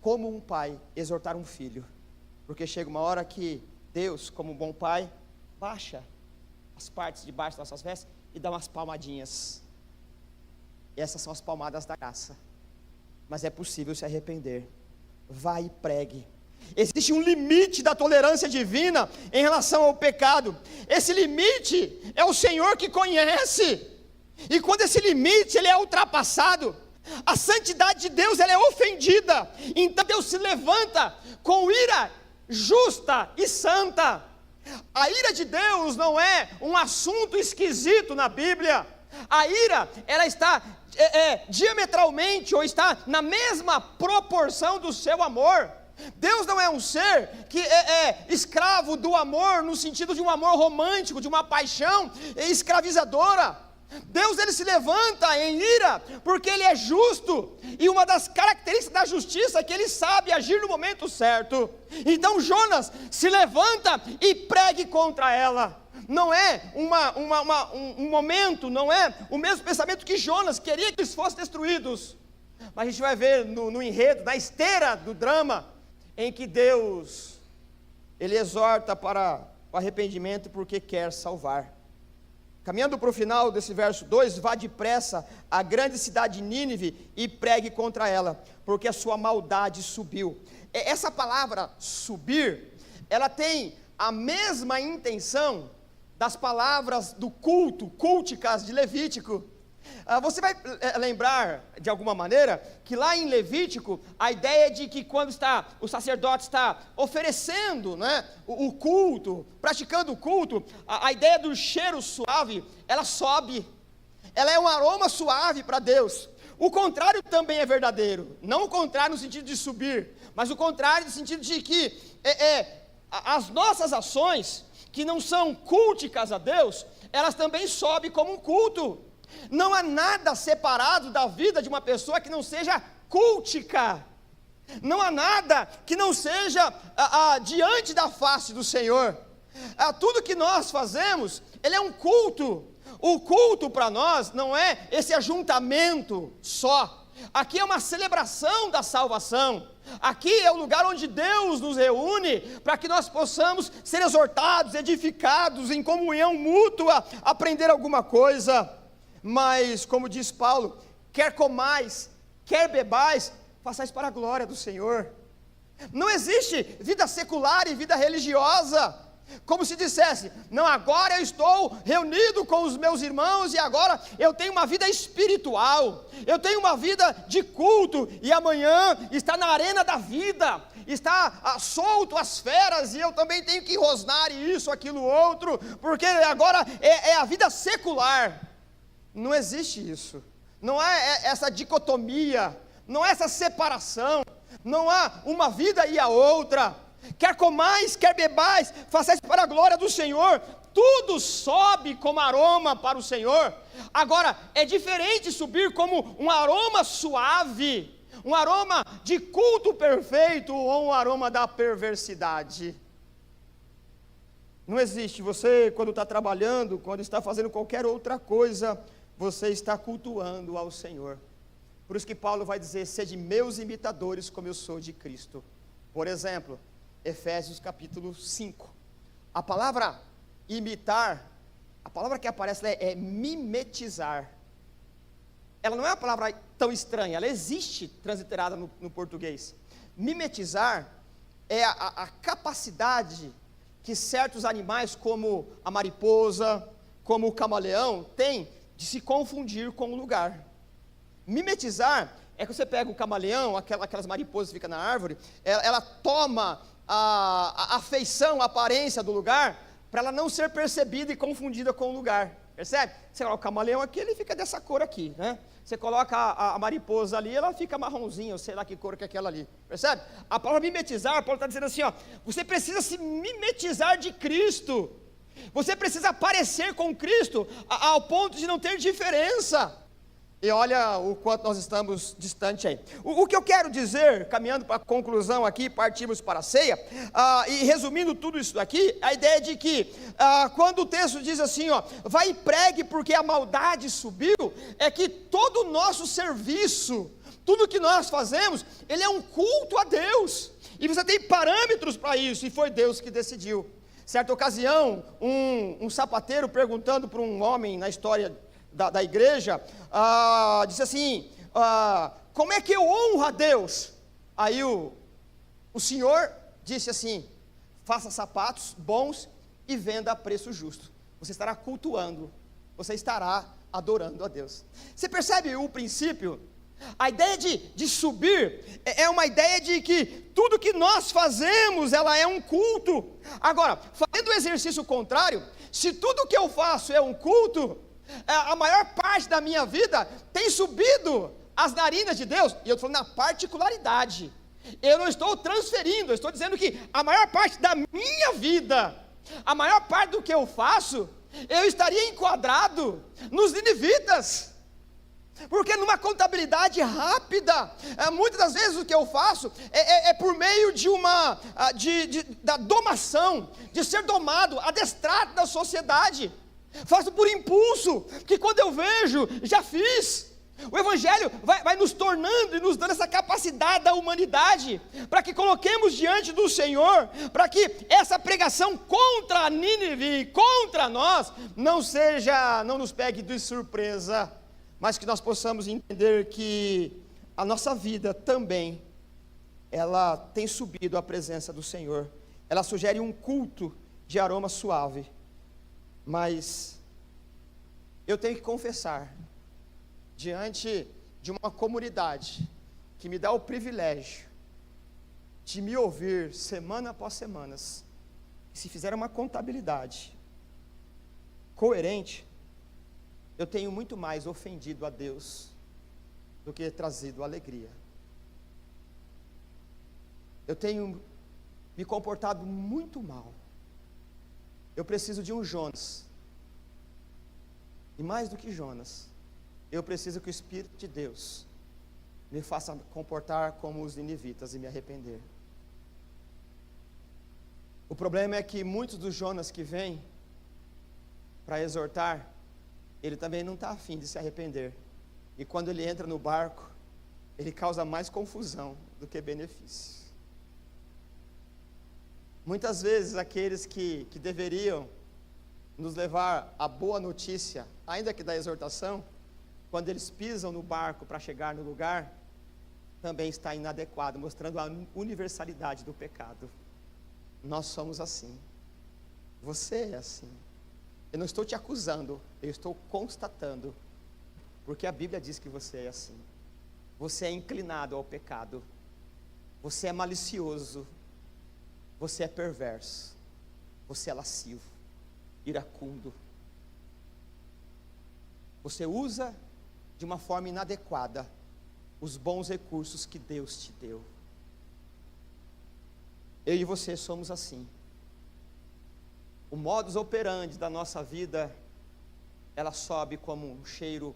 Speaker 1: como um pai, exortar um filho. Porque chega uma hora que Deus, como um bom pai, baixa as partes de baixo das nossas vestes e dá umas palmadinhas. E essas são as palmadas da graça. Mas é possível se arrepender. Vá e pregue. Existe um limite da tolerância divina em relação ao pecado. Esse limite é o Senhor que conhece. E quando esse limite ele é ultrapassado, a santidade de Deus ela é ofendida. Então Deus se levanta com ira justa e santa. A ira de Deus não é um assunto esquisito na Bíblia. A ira, ela está diametralmente, ou está na mesma proporção do seu amor. Deus não é um ser que é escravo do amor, no sentido de um amor romântico, de uma paixão escravizadora. Deus ele se levanta em ira, porque ele é justo, e uma das características da justiça é que ele sabe agir no momento certo. Então Jonas se levanta e pregue contra ela. Não é um momento, não é o mesmo pensamento que Jonas queria que eles fossem destruídos, mas a gente vai ver no enredo, na esteira do drama, em que Deus ele exorta para o arrependimento porque quer salvar. Caminhando para o final desse verso 2, vá depressa à grande cidade de Nínive e pregue contra ela, porque a sua maldade subiu. Essa palavra subir, ela tem a mesma intenção das palavras do culto, culticas de Levítico. Você vai lembrar, de alguma maneira, que lá em Levítico, a ideia é de que quando o sacerdote está oferecendo, né, o culto, praticando o culto, a ideia do cheiro suave, ela sobe, ela é um aroma suave para Deus. o contrário também é verdadeiro. Não o contrário no sentido de subir, mas o contrário no sentido de que as nossas ações, que não são culticas a Deus, elas também sobem como um culto. Não há nada separado da vida de uma pessoa que não seja cultica. Não há nada que não seja diante da face do Senhor. Tudo que nós fazemos, ele é um culto. O culto para nós não é esse ajuntamento só. Aqui é uma celebração da salvação. Aqui é o lugar onde Deus nos reúne para que nós possamos ser exortados, edificados, em comunhão mútua, aprender alguma coisa. Mas, como diz Paulo, quer comais, quer bebais, façais para a glória do Senhor. Não existe vida secular e vida religiosa, como se dissesse, não, agora eu estou reunido com os meus irmãos e agora eu tenho uma vida espiritual, eu tenho uma vida de culto, e amanhã está na arena da vida, está solto as feras, e eu também tenho que rosnar isso, aquilo, outro, porque agora é a vida secular. Não existe isso, não há essa dicotomia, não há essa separação, não há uma vida e a outra. Quer comais, quer bebais, façais para a glória do Senhor. Tudo sobe como aroma para o Senhor. Agora, é diferente subir como um aroma suave, um aroma de culto perfeito, ou um aroma da perversidade. Não existe. Você, quando está trabalhando, quando está fazendo qualquer outra coisa, você está cultuando ao Senhor. Por isso que Paulo vai dizer, sede meus imitadores como eu sou de Cristo. Por exemplo, Efésios capítulo 5, a palavra imitar, a palavra que aparece é mimetizar. Ela não é uma palavra tão estranha, ela existe transliterada no português. Mimetizar é a capacidade que certos animais, como a mariposa, como o camaleão, têm de se confundir com o lugar. Mimetizar é que você pega o camaleão, aquelas mariposas que ficam na árvore, ela toma a feição, a aparência do lugar, para ela não ser percebida e confundida com o lugar, percebe? Você coloca o camaleão aqui, ele fica dessa cor aqui, né? Você coloca a mariposa ali, ela fica marronzinha, ou sei lá que cor que é aquela ali, percebe? A palavra mimetizar, Paulo está dizendo assim, ó, você precisa se mimetizar de Cristo, você precisa parecer com Cristo, ao ponto de não ter diferença. E olha o quanto nós estamos distante aí. O que eu quero dizer, caminhando para a conclusão aqui, partimos para a ceia, e resumindo tudo isso daqui, a ideia de que, quando o texto diz assim, ó, vai e pregue porque a maldade subiu, é que todo o nosso serviço, tudo que nós fazemos, ele é um culto a Deus, e você tem parâmetros para isso, e foi Deus que decidiu. Certa ocasião, um sapateiro perguntando para um homem na história da igreja, disse assim, como é que eu honro a Deus? Aí o senhor disse assim, faça sapatos bons e venda a preço justo, você estará cultuando, você estará adorando a Deus. Você percebe o princípio? A ideia de subir é uma ideia de que tudo que nós fazemos, ela é um culto. Agora, fazendo o exercício contrário, se tudo que eu faço é um culto, a maior parte da minha vida tem subido as narinas de Deus, e eu estou falando na particularidade, eu não estou transferindo, eu estou dizendo que a maior parte da minha vida, a maior parte do que eu faço, eu estaria enquadrado nos ninivitas, porque numa contabilidade rápida, muitas das vezes o que eu faço é por meio de da domação, de ser domado, adestrado da sociedade, faço por impulso, que quando eu vejo, já fiz. O Evangelho vai nos tornando e nos dando essa capacidade da humanidade, para que coloquemos diante do Senhor, para que essa pregação contra Nínive, contra nós, não nos pegue de surpresa, mas que nós possamos entender que a nossa vida também, ela tem subido à presença do Senhor, ela sugere um culto de aroma suave, mas eu tenho que confessar, diante de uma comunidade que me dá o privilégio de me ouvir semana após semana, se fizer uma contabilidade coerente, eu tenho muito mais ofendido a Deus do que trazido alegria. Eu tenho me comportado muito mal. Eu preciso de um Jonas. E mais do que Jonas, eu preciso que o Espírito de Deus me faça comportar como os ninivitas e me arrepender. O problema é que muitos dos Jonas que vêm para exortar, ele também não está afim de se arrepender. E quando ele entra no barco, ele causa mais confusão do que benefício. Muitas vezes aqueles que deveriam nos levar à boa notícia, ainda que da exortação, quando eles pisam no barco para chegar no lugar, também está inadequado, mostrando a universalidade do pecado. Nós somos assim. Você é assim. Eu não estou te acusando, eu estou constatando, porque a Bíblia diz que você é assim. Você é inclinado ao pecado, você é malicioso, você é perverso, você é lascivo, iracundo. Você usa de uma forma inadequada os bons recursos que Deus te deu. Eu e você somos assim. O modus operandi da nossa vida, ela sobe como um cheiro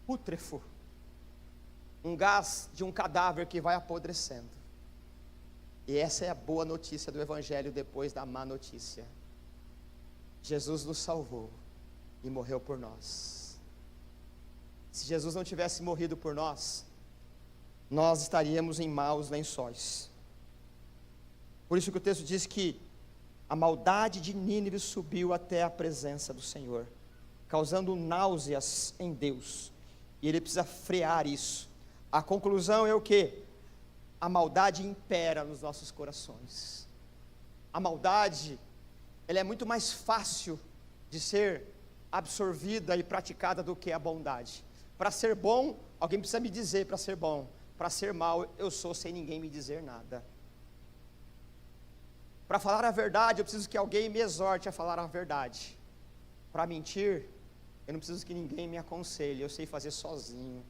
Speaker 1: pútrefo, um gás de um cadáver que vai apodrecendo. E essa é a boa notícia do Evangelho depois da má notícia. Jesus nos salvou e morreu por nós. Se Jesus não tivesse morrido por nós, nós estaríamos em maus lençóis. Por isso que o texto diz que a maldade de Nínive subiu até a presença do Senhor, causando náuseas em Deus, e Ele precisa frear isso. A conclusão é o quê? A maldade impera nos nossos corações. A maldade, ela é muito mais fácil de ser absorvida e praticada do que a bondade. Para ser bom, alguém precisa me dizer para ser bom. Para ser mal, eu sou sem ninguém me dizer nada. Para falar a verdade, eu preciso que alguém me exorte a falar a verdade. Para mentir, eu não preciso que ninguém me aconselhe, eu sei fazer sozinho.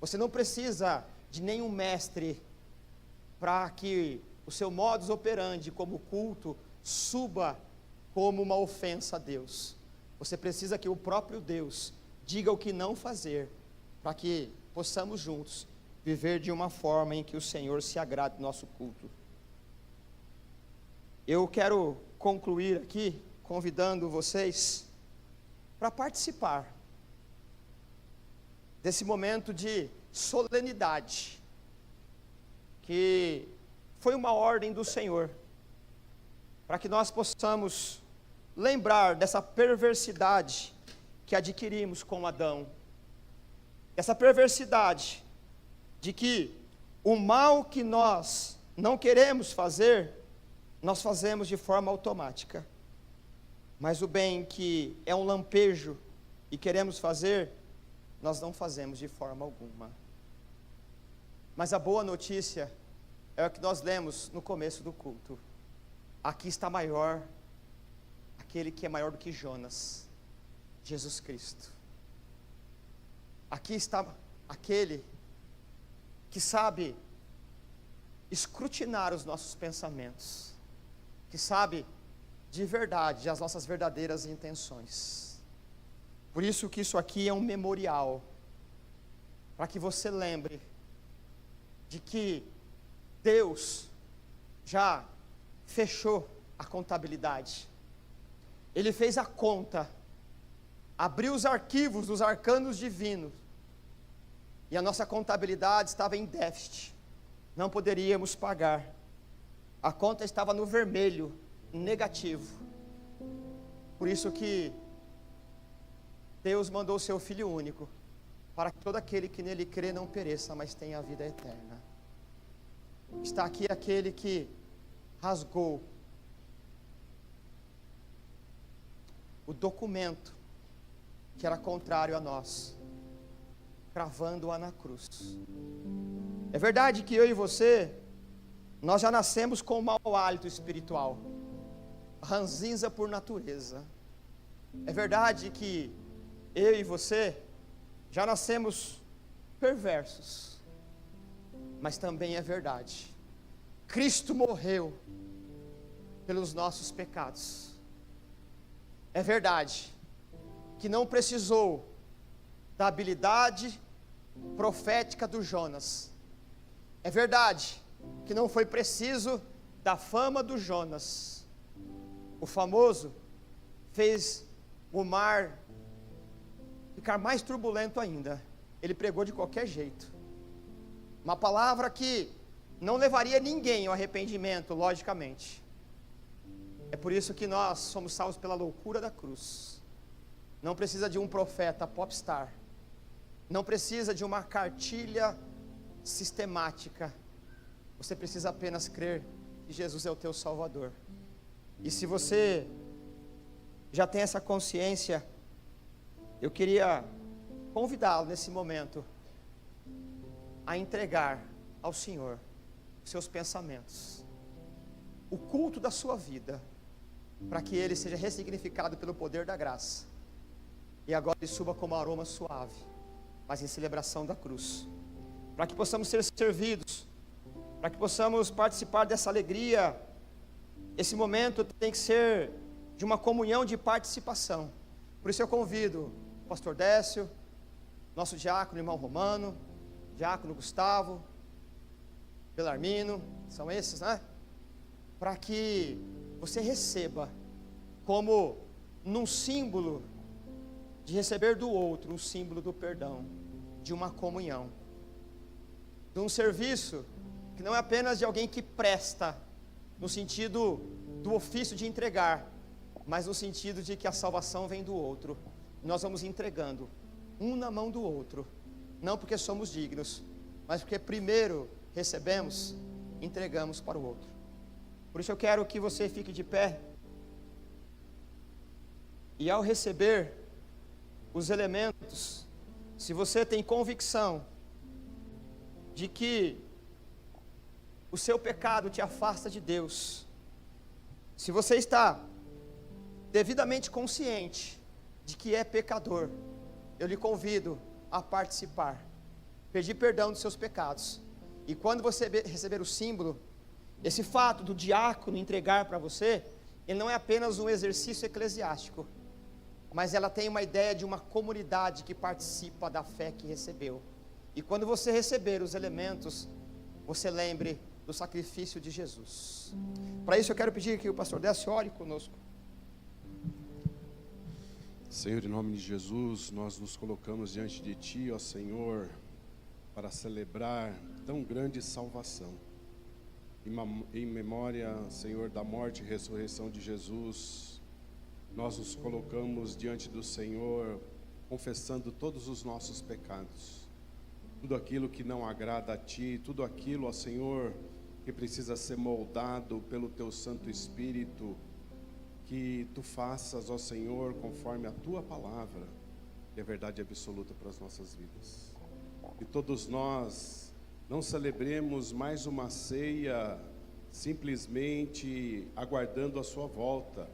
Speaker 1: Você não precisa de nenhum mestre para que o seu modus operandi como culto suba como uma ofensa a Deus. Você precisa que o próprio Deus diga o que não fazer, para que possamos juntos viver de uma forma em que o Senhor se agrade do nosso culto. Eu quero concluir aqui convidando vocês para participar desse momento de solenidade, que foi uma ordem do Senhor, para que nós possamos lembrar dessa perversidade que adquirimos com Adão, essa perversidade de que o mal que nós não queremos fazer, nós fazemos de forma automática, mas o bem que é um lampejo e queremos fazer, nós não fazemos de forma alguma. Mas a boa notícia é o que nós lemos no começo do culto. Aqui está maior, aquele que é maior do que Jonas, Jesus Cristo. Aqui está aquele que sabe escrutinar os nossos pensamentos, que sabe de verdade as nossas verdadeiras intenções. Por isso que isso aqui é um memorial, para que você lembre de que Deus já fechou a contabilidade. Ele fez a conta, abriu os arquivos dos arcanos divinos, e a nossa contabilidade estava em déficit, não poderíamos pagar. A conta estava no vermelho, negativo. Por isso que Deus mandou o seu Filho único, para que todo aquele que nele crê não pereça, mas tenha a vida eterna. Está aqui aquele que rasgou o documento que era contrário a nós, cravando-a na cruz. É verdade que eu e você, nós já nascemos com mau hálito espiritual, ranzinza por natureza. É verdade que eu e você já nascemos perversos, mas também é verdade. Cristo morreu pelos nossos pecados. É verdade que não precisou da habilidade profética do Jonas. É verdade que não foi preciso da fama do Jonas. O famoso fez o mar ficar mais turbulento ainda. Ele pregou de qualquer jeito. Uma palavra que não levaria ninguém ao arrependimento, logicamente. É por isso que nós somos salvos pela loucura da cruz. Não precisa de um profeta popstar. Não precisa de uma cartilha sistemática. Você precisa apenas crer que Jesus é o teu Salvador. E se você já tem essa consciência, eu queria convidá-lo nesse momento a entregar ao Senhor os seus pensamentos, o culto da sua vida, para que ele seja ressignificado pelo poder da graça, e agora ele suba como aroma suave, mas em celebração da cruz, para que possamos ser servidos, para que possamos participar dessa alegria. Esse momento tem que ser de uma comunhão de participação. Por isso eu convido o pastor Décio, nosso diácono, irmão Romano, diácono Gustavo, Belarmino, são esses, né? Para que você receba como num símbolo de receber do outro, um símbolo do perdão, de uma comunhão, de um serviço que não é apenas de alguém que presta, no sentido do ofício de entregar, mas no sentido de que a salvação vem do outro. Nós vamos entregando um na mão do outro, não porque somos dignos, mas porque primeiro recebemos, entregamos para o outro. Por isso eu quero que você fique de pé, e ao receber os elementos, se você tem convicção de que o seu pecado te afasta de Deus, se você está devidamente consciente de que é pecador, eu lhe convido a participar, pedir perdão dos seus pecados. E quando você receber o símbolo, esse fato do diácono entregar para você, ele não é apenas um exercício eclesiástico, mas ela tem uma ideia de uma comunidade que participa da fé que recebeu. E quando você receber os elementos, você lembre do sacrifício de Jesus. Para isso eu quero pedir que o pastor Décio ore conosco.
Speaker 2: Senhor, em nome de Jesus, nós nos colocamos diante de Ti, ó Senhor, para celebrar tão grande salvação. Em memória, Senhor, da morte e ressurreição de Jesus, nós nos colocamos diante do Senhor, confessando todos os nossos pecados, tudo aquilo que não agrada a Ti, tudo aquilo, ó Senhor, que precisa ser moldado pelo Teu Santo Espírito, que Tu faças, ó Senhor, conforme a Tua palavra, que é verdade absoluta para as nossas vidas. Que todos nós não celebremos mais uma ceia simplesmente aguardando a Sua volta,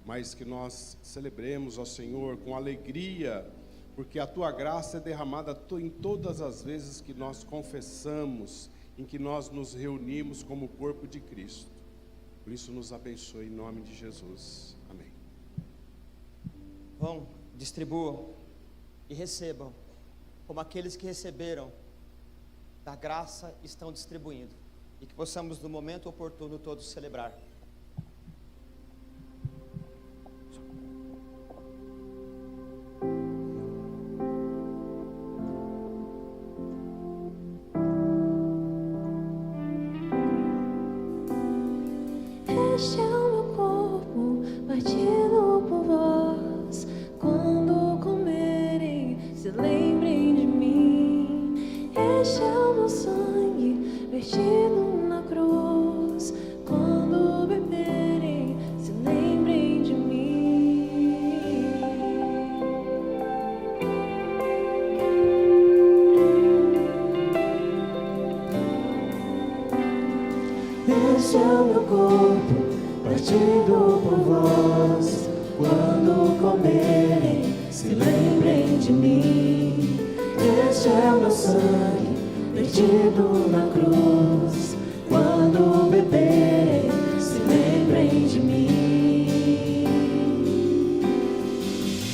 Speaker 2: mas que nós celebremos, ó Senhor, com alegria, porque a Tua graça é derramada em todas as vezes que nós confessamos, em que nós nos reunimos como corpo de Cristo. Por isso nos abençoe em nome de Jesus. Amém.
Speaker 1: Vão, distribuam e recebam, como aqueles que receberam da graça estão distribuindo, e que possamos no momento oportuno todos celebrar.
Speaker 3: Este é o meu corpo, partido por vós. Quando comerem, se lembrem de mim. Este é o meu sangue, vertido na cruz. Quando beberem, se lembrem de mim. Este é o meu corpo, partido por vós. Quando comerem, se lembrem de mim. Este é o meu sangue vertido na cruz. Quando beberem, se lembrem de mim.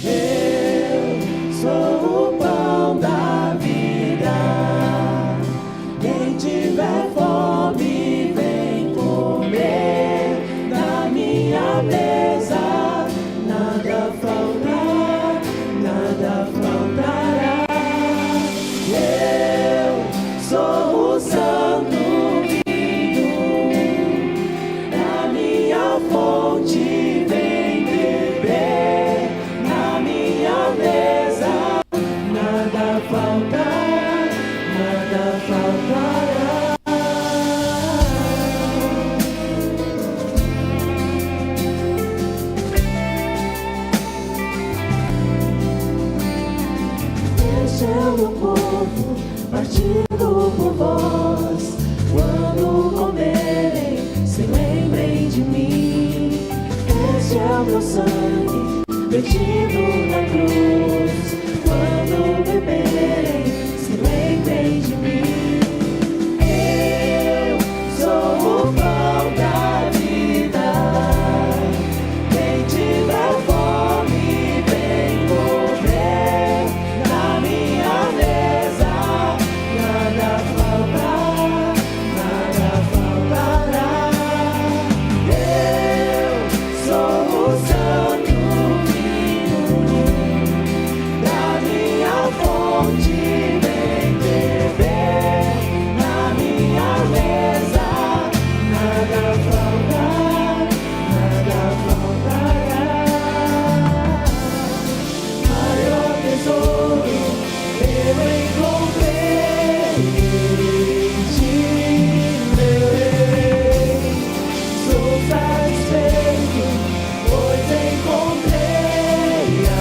Speaker 3: Eu sou o pão da vida. Quem tiver fome, vem comer da minha mesa. Nada faltará, nada faltará. Eu sou o santo vinho, da minha fonte vem beber, na minha mesa nada faltará, nada faltará. Este é o meu corpo partido por vós. Quando comerem, se lembrem de mim. Este é o meu sangue vertido na cruz. Quando beberem, se lembrem de mim. Eu sou o pão da vida. Quem tiver fome, vem comer na minha mesa. Nada faltará, nada faltará. Eu sou o santo vinho, da minha fonte vem beber, na minha mesa nada faltará, nada faltará. Maior tesouro eu encontrei em ti, meu rei. Sou satisfeito, pois encontrei a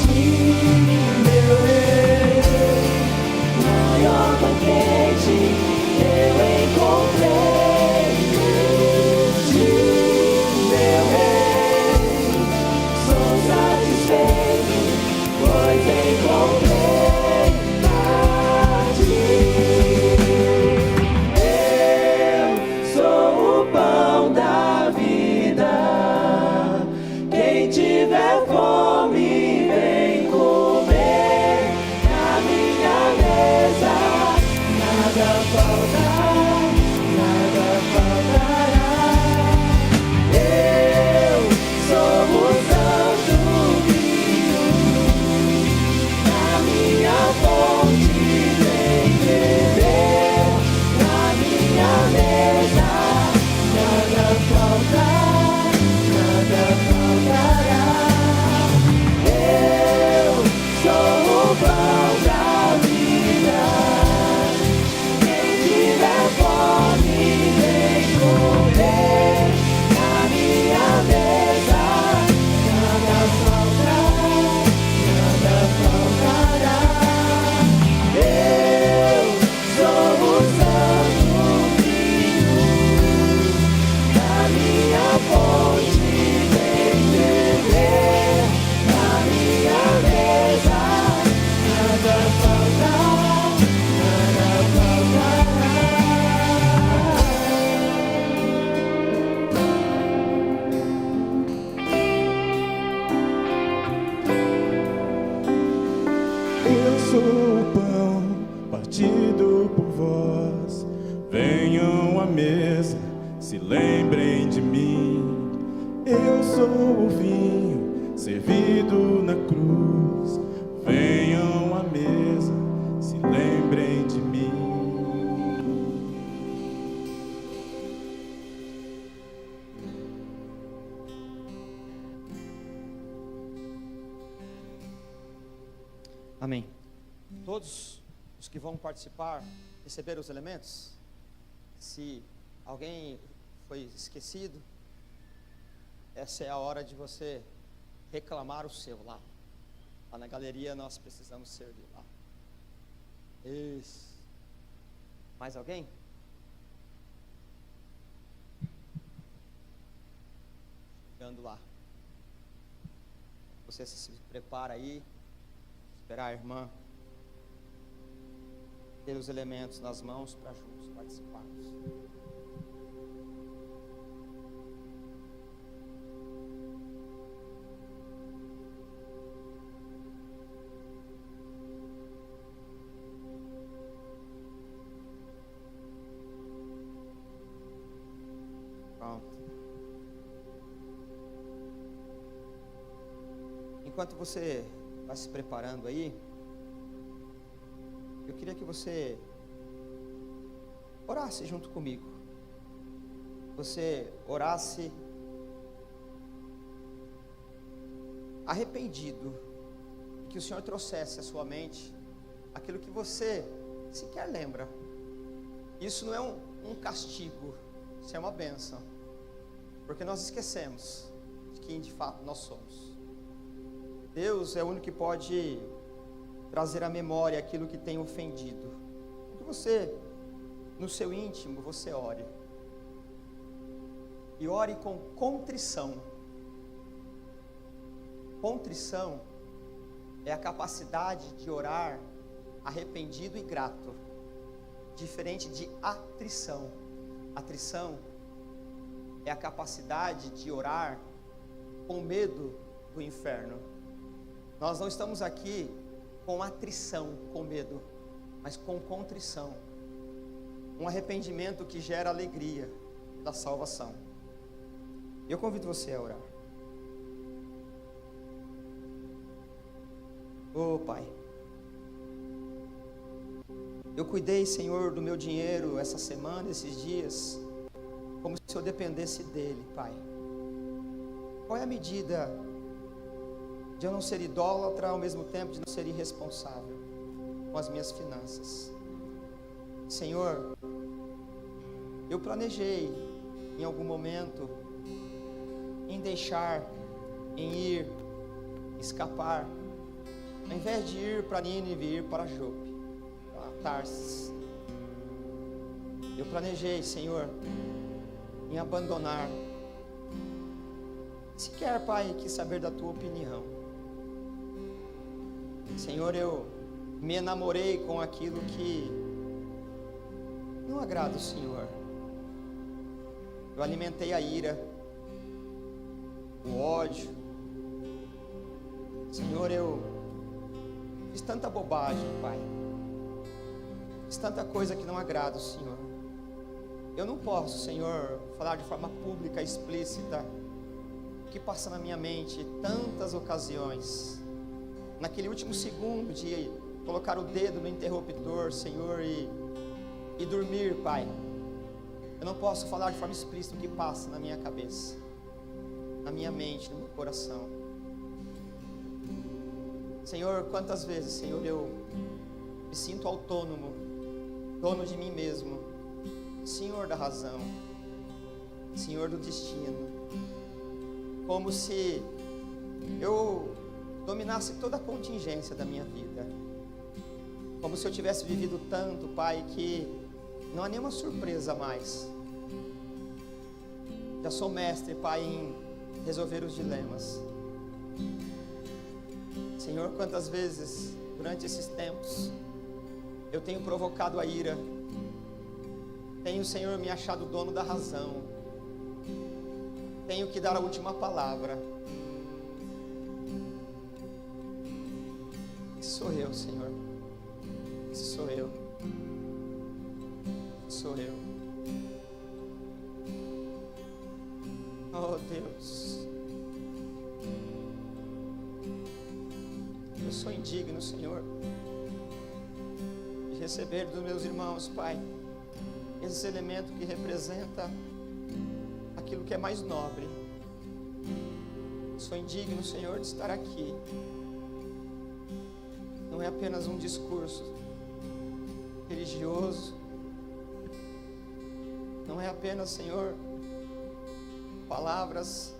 Speaker 3: ti, meu rei. Maior banquete eu encontrei em ti, meu rei. Sou satisfeito, pois encontrei a ti. Eu sou o pão da vida. Quem tiver fome, vem comer na minha mesa. Nada faltará, nada faltará. Eu sou o santo vinho, na minha fonte vem beber, na minha mesa nada faltará, nada faltará. Eu sou o pão da vida. Quem tiver fome, vem comer na minha mesa. Nada faltará, nada faltará. Eu sou o santo vinho, da minha fonte vem beber, na minha mesa nada faltará, nada faltará.
Speaker 4: Eu sou o pão partido por vós. Venham à mesa, se lembrem de mim. Eu sou o vinho servido na cruz. Venham à mesa, se lembrem de mim.
Speaker 1: Amém. Todos os que vão participar receberam os elementos? Se alguém foi esquecido, essa é a hora de você reclamar o seu lá. Lá na galeria nós precisamos servir lá. Isso. Mais alguém? Chegando lá. Você se prepara aí, esperar a irmã ter os elementos nas mãos para juntos participarmos. Pronto. Enquanto você vai se preparando aí, eu queria que você orasse junto comigo. Você orasse arrependido, que o Senhor trouxesse à sua mente aquilo que você sequer lembra. Isso não é um castigo, isso é uma bênção, porque nós esquecemos de quem de fato nós somos. Deus é o único que pode trazer à memória aquilo que tem ofendido. Que você, no seu íntimo, você ore. E ore com contrição. Contrição é a capacidade de orar arrependido e grato, diferente de atrição. Atrição é a capacidade de orar com medo do inferno. Nós não estamos aqui com atrição, com medo, mas com contrição. Um arrependimento que gera alegria da salvação. Eu convido você a orar. Oh Pai, eu cuidei, Senhor, do meu dinheiro essa semana, esses dias, como se eu dependesse dele, Pai. Qual é a medida de eu não ser idólatra, ao mesmo tempo de não ser irresponsável com as minhas finanças? Senhor, eu planejei em algum momento em deixar, em ir, escapar, ao invés de ir para Nínive, ir para Jope, para Tarsis. Eu planejei, Senhor, em abandonar. Sequer, Pai, quis saber da tua opinião. Senhor, eu me enamorei com aquilo que não agrada o Senhor. Eu alimentei a ira, o ódio. Senhor, eu fiz tanta bobagem, Pai. Fiz tanta coisa que não agrada o Senhor. Eu não posso, Senhor, falar de forma pública, explícita, o que passa na minha mente tantas ocasiões. Naquele último segundo de colocar o dedo no interruptor, Senhor, e dormir, Pai. Eu não posso falar de forma explícita o que passa na minha cabeça, na minha mente, no meu coração. Senhor, quantas vezes, Senhor, eu me sinto autônomo, dono de mim mesmo, Senhor da razão, Senhor do destino, como se eu dominasse toda a contingência da minha vida, como se eu tivesse vivido tanto, Pai, que não há nenhuma surpresa mais. Já sou mestre, Pai, em resolver os dilemas. Senhor, quantas vezes durante esses tempos eu tenho provocado a ira, tenho, Senhor, me achado dono da razão, tenho que dar a última palavra. Esse sou eu, Senhor. Esse sou eu. Esse sou eu. Oh Deus, eu sou indigno, Senhor, de receber dos meus irmãos, Pai, esse elemento que representa aquilo que é mais nobre. Sou indigno, Senhor, de estar aqui. Não é apenas um discurso religioso, não é apenas, Senhor, palavras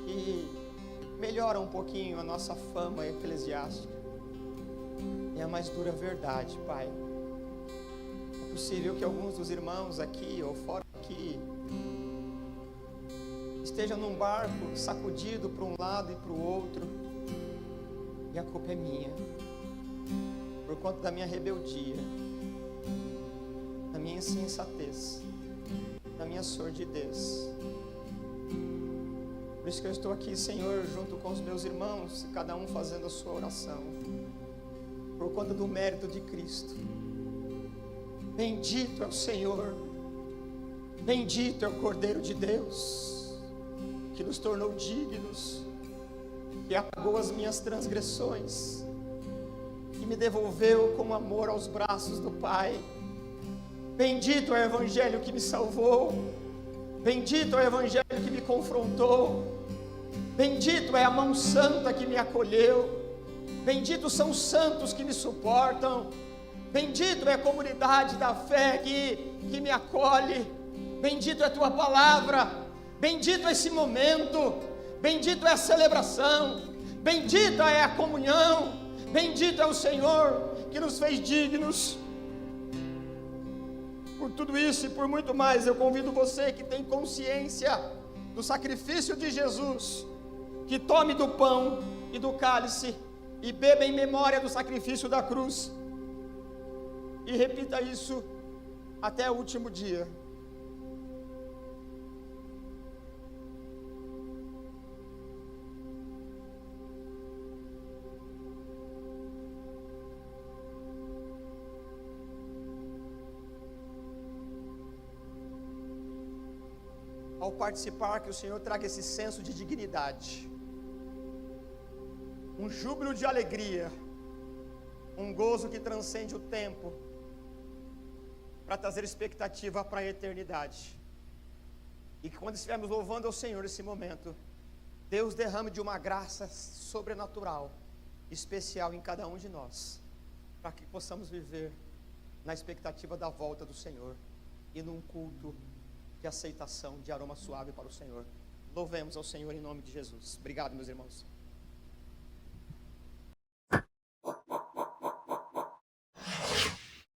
Speaker 1: que melhoram um pouquinho a nossa fama eclesiástica. É a mais dura verdade, Pai. É possível que alguns dos irmãos aqui ou fora aqui estejam num barco sacudido para um lado e para o outro, e a culpa é minha, por conta da minha rebeldia, minha insensatez, da minha sordidez. Por isso que eu estou aqui, Senhor, junto com os meus irmãos, cada um fazendo a sua oração, por conta do mérito de Cristo. Bendito é o Senhor, bendito é o Cordeiro de Deus, que nos tornou dignos, que apagou as minhas transgressões, que me devolveu com amor aos braços do Pai. Bendito é o Evangelho que me salvou, bendito é o Evangelho que me confrontou, bendito é a mão santa que me acolheu, benditos são os santos que me suportam, bendito é a comunidade da fé que me acolhe, bendito é a tua palavra, bendito é esse momento, bendito é a celebração, bendita é a comunhão, bendito é o Senhor que nos fez dignos. Por tudo isso e por muito mais, eu convido você que tem consciência do sacrifício de Jesus, que tome do pão e do cálice e beba em memória do sacrifício da cruz, e repita isso até o último dia. Ao participar, que o Senhor traga esse senso de dignidade, um júbilo de alegria, um gozo que transcende o tempo, para trazer expectativa para a eternidade. E que quando estivermos louvando ao Senhor nesse momento, Deus derrame de uma graça sobrenatural, especial em cada um de nós, para que possamos viver na expectativa da volta do Senhor e num culto de aceitação, de aroma suave para o Senhor. Louvemos ao Senhor em nome de Jesus. Obrigado, meus irmãos.